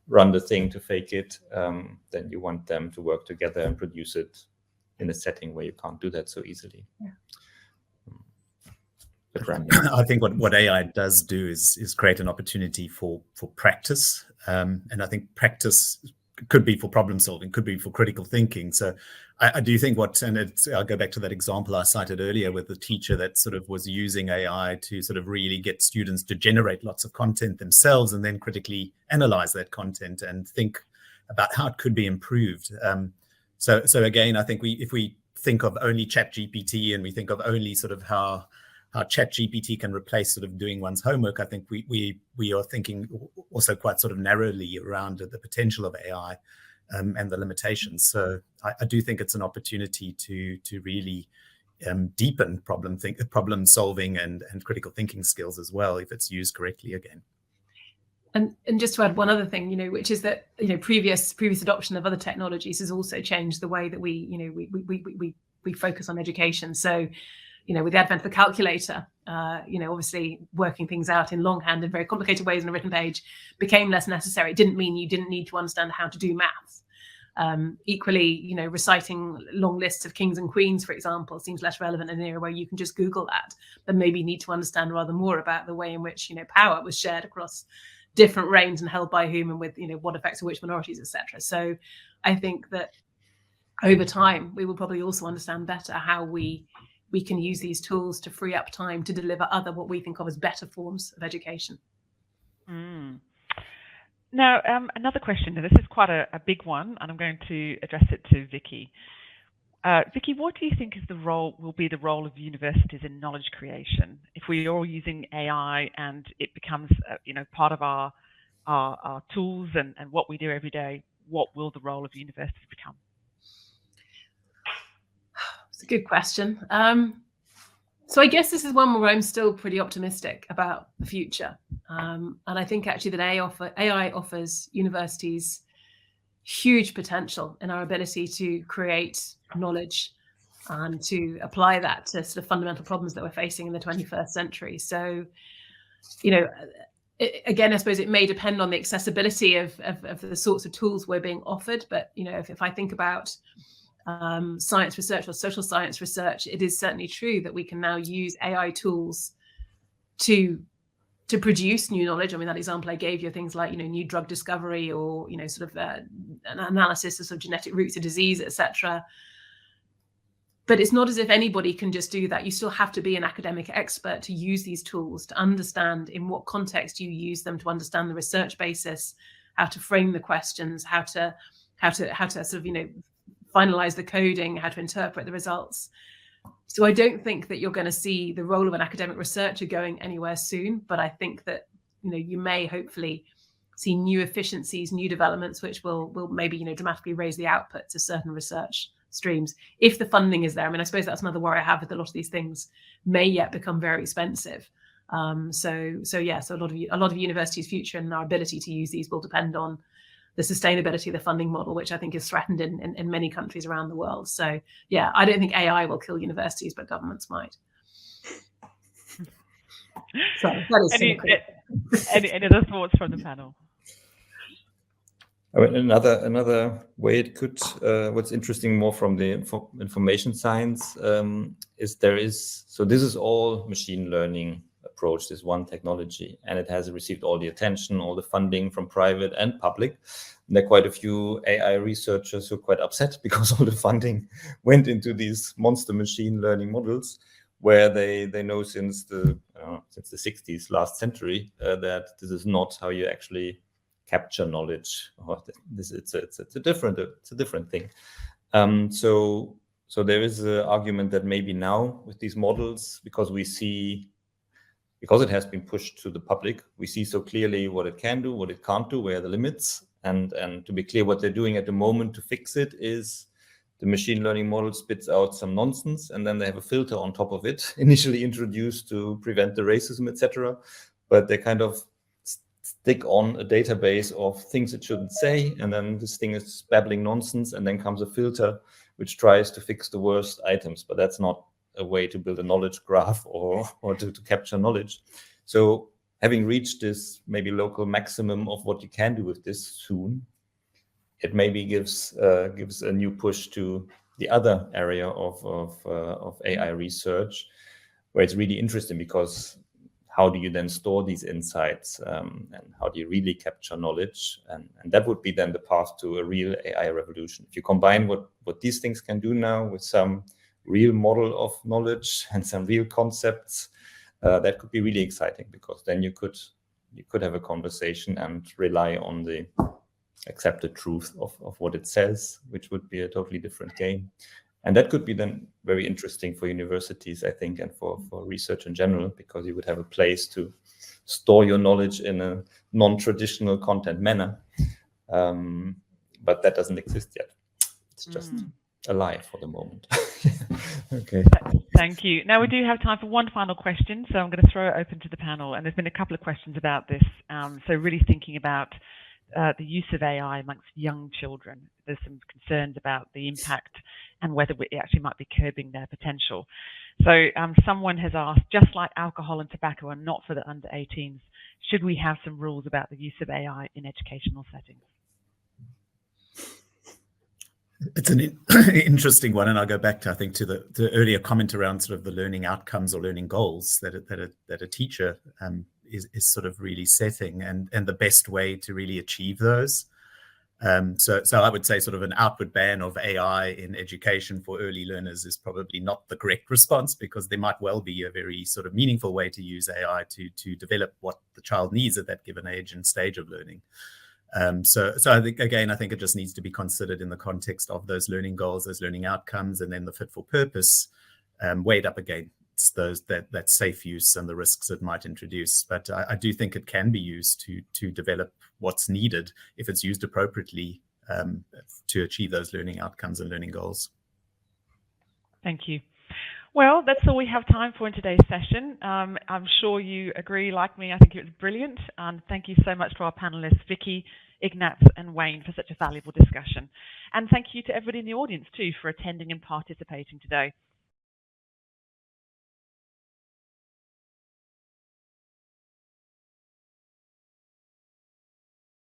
run the thing to fake it, then you want them to work together and produce it in a setting where you can't do that so easily. Yeah. I think what AI does do is create an opportunity for practice, and I think practice could be for problem solving, could be for critical thinking. So I do think I'll go back to that example I cited earlier with the teacher that sort of was using AI to sort of really get students to generate lots of content themselves and then critically analyze that content and think about how it could be improved. So again, I think if we think of only ChatGPT and we think of only sort of how ChatGPT can replace sort of doing one's homework, I think we are thinking also quite sort of narrowly around the potential of AI and the limitations. So I do think it's an opportunity to really deepen problem solving and critical thinking skills as well, if it's used correctly again. And just to add one other thing, which is that previous adoption of other technologies has also changed the way that we focus on education. So with the advent of the calculator, obviously working things out in longhand in very complicated ways on a written page became less necessary. It didn't mean you didn't need to understand how to do maths. Equally, reciting long lists of kings and queens, for example, seems less relevant in an era where you can just Google that, but maybe need to understand rather more about the way in which, power was shared across different reigns and held by whom and with, what affects which minorities, etc. So I think that over time, we will probably also understand better how we can use these tools to free up time to deliver what we think of as better forms of education. Now, another question. Now, this is quite a big one, and I'm going to address it to Vicky. Vicky, what do you think will be the role of universities in knowledge creation if we are all using AI and it becomes, part of our tools and what we do every day? What will the role of universities become? It's a good question. So I guess this is one where I'm still pretty optimistic about the future. And I think actually that AI offers universities huge potential in our ability to create knowledge and to apply that to sort of fundamental problems that we're facing in the 21st century. So, again, I suppose it may depend on the accessibility of the sorts of tools we're being offered. But, if I think about science research or social science research, it is certainly true that we can now use AI tools to produce new knowledge. I mean, that example I gave you, things like, new drug discovery or, sort of an analysis of sort of genetic roots of disease, etc. But it's not as if anybody can just do that. You still have to be an academic expert to use these tools, to understand in what context you use them, to understand the research basis, how to frame the questions, how to sort of, finalize the coding, how to interpret the results. So I don't think that you're going to see the role of an academic researcher going anywhere soon, but I think that, you may hopefully see new efficiencies, new developments, which will maybe, dramatically raise the output to certain research streams if the funding is there. I mean, I suppose that's another worry I have with a lot of these things may yet become very expensive. So a lot of universities' future and our ability to use these will depend on the sustainability of the funding model, which I think is threatened in many countries around the world. So, yeah, I don't think AI will kill universities, but governments might. So, any other thoughts from the panel? I mean, another way it could, what's interesting more from the information science is this is all machine learning approach, this one technology, and it has received all the attention, all the funding from private and public. And there are quite a few AI researchers who are quite upset because all the funding went into these monster machine learning models, where they know since the 60s, last century, that this is not how you actually capture knowledge. It's a different thing. So there is an argument that maybe now with these models, because it has been pushed to the public, we see so clearly what it can do, what it can't do, where are the limits, and to be clear, what they're doing at the moment to fix it is the machine learning model spits out some nonsense, and then they have a filter on top of it, initially introduced to prevent the racism, etc. But they kind of stick on a database of things it shouldn't say, and then this thing is babbling nonsense, and then comes a filter which tries to fix the worst items. But that's not a way to build a knowledge graph or to capture knowledge. So having reached this maybe local maximum of what you can do with this soon, it maybe gives a new push to the other area of AI research, where it's really interesting, because how do you then store these insights, and how do you really capture knowledge? And that would be then the path to a real AI revolution. If you combine what these things can do now with some real model of knowledge and some real concepts, that could be really exciting, because then you could have a conversation and rely on the accepted truth of what it says, which would be a totally different game. And that could be then very interesting for universities, I think, and for research in general, because you would have a place to store your knowledge in a non-traditional content manner. But that doesn't exist yet. It's just a lie for the moment. Okay. Thank you. Now we do have time for one final question, so I'm going to throw it open to the panel. And there's been a couple of questions about this. So really thinking about the use of AI amongst young children. There's some concerns about the impact and whether it actually might be curbing their potential. So someone has asked, just like alcohol and tobacco are not for the under 18s, should we have some rules about the use of AI in educational settings? It's an interesting one, and I'll go back to, I think, to the earlier comment around sort of the learning outcomes or learning goals that a teacher is sort of really setting, and the best way to really achieve those. So I would say sort of an outward ban of AI in education for early learners is probably not the correct response, because there might well be a very sort of meaningful way to use AI to develop what the child needs at that given age and stage of learning. So I think, again, I think it just needs to be considered in the context of those learning goals, those learning outcomes, and then the fit for purpose weighed up against that safe use and the risks it might introduce. But I do think it can be used to develop what's needed if it's used appropriately to achieve those learning outcomes and learning goals. Thank you. Well, that's all we have time for in today's session. I'm sure you agree, like me. I think it was brilliant. And thank you so much to our panelists, Vicky, Ignaz, and Wayne, for such a valuable discussion. And thank you to everybody in the audience, too, for attending and participating today.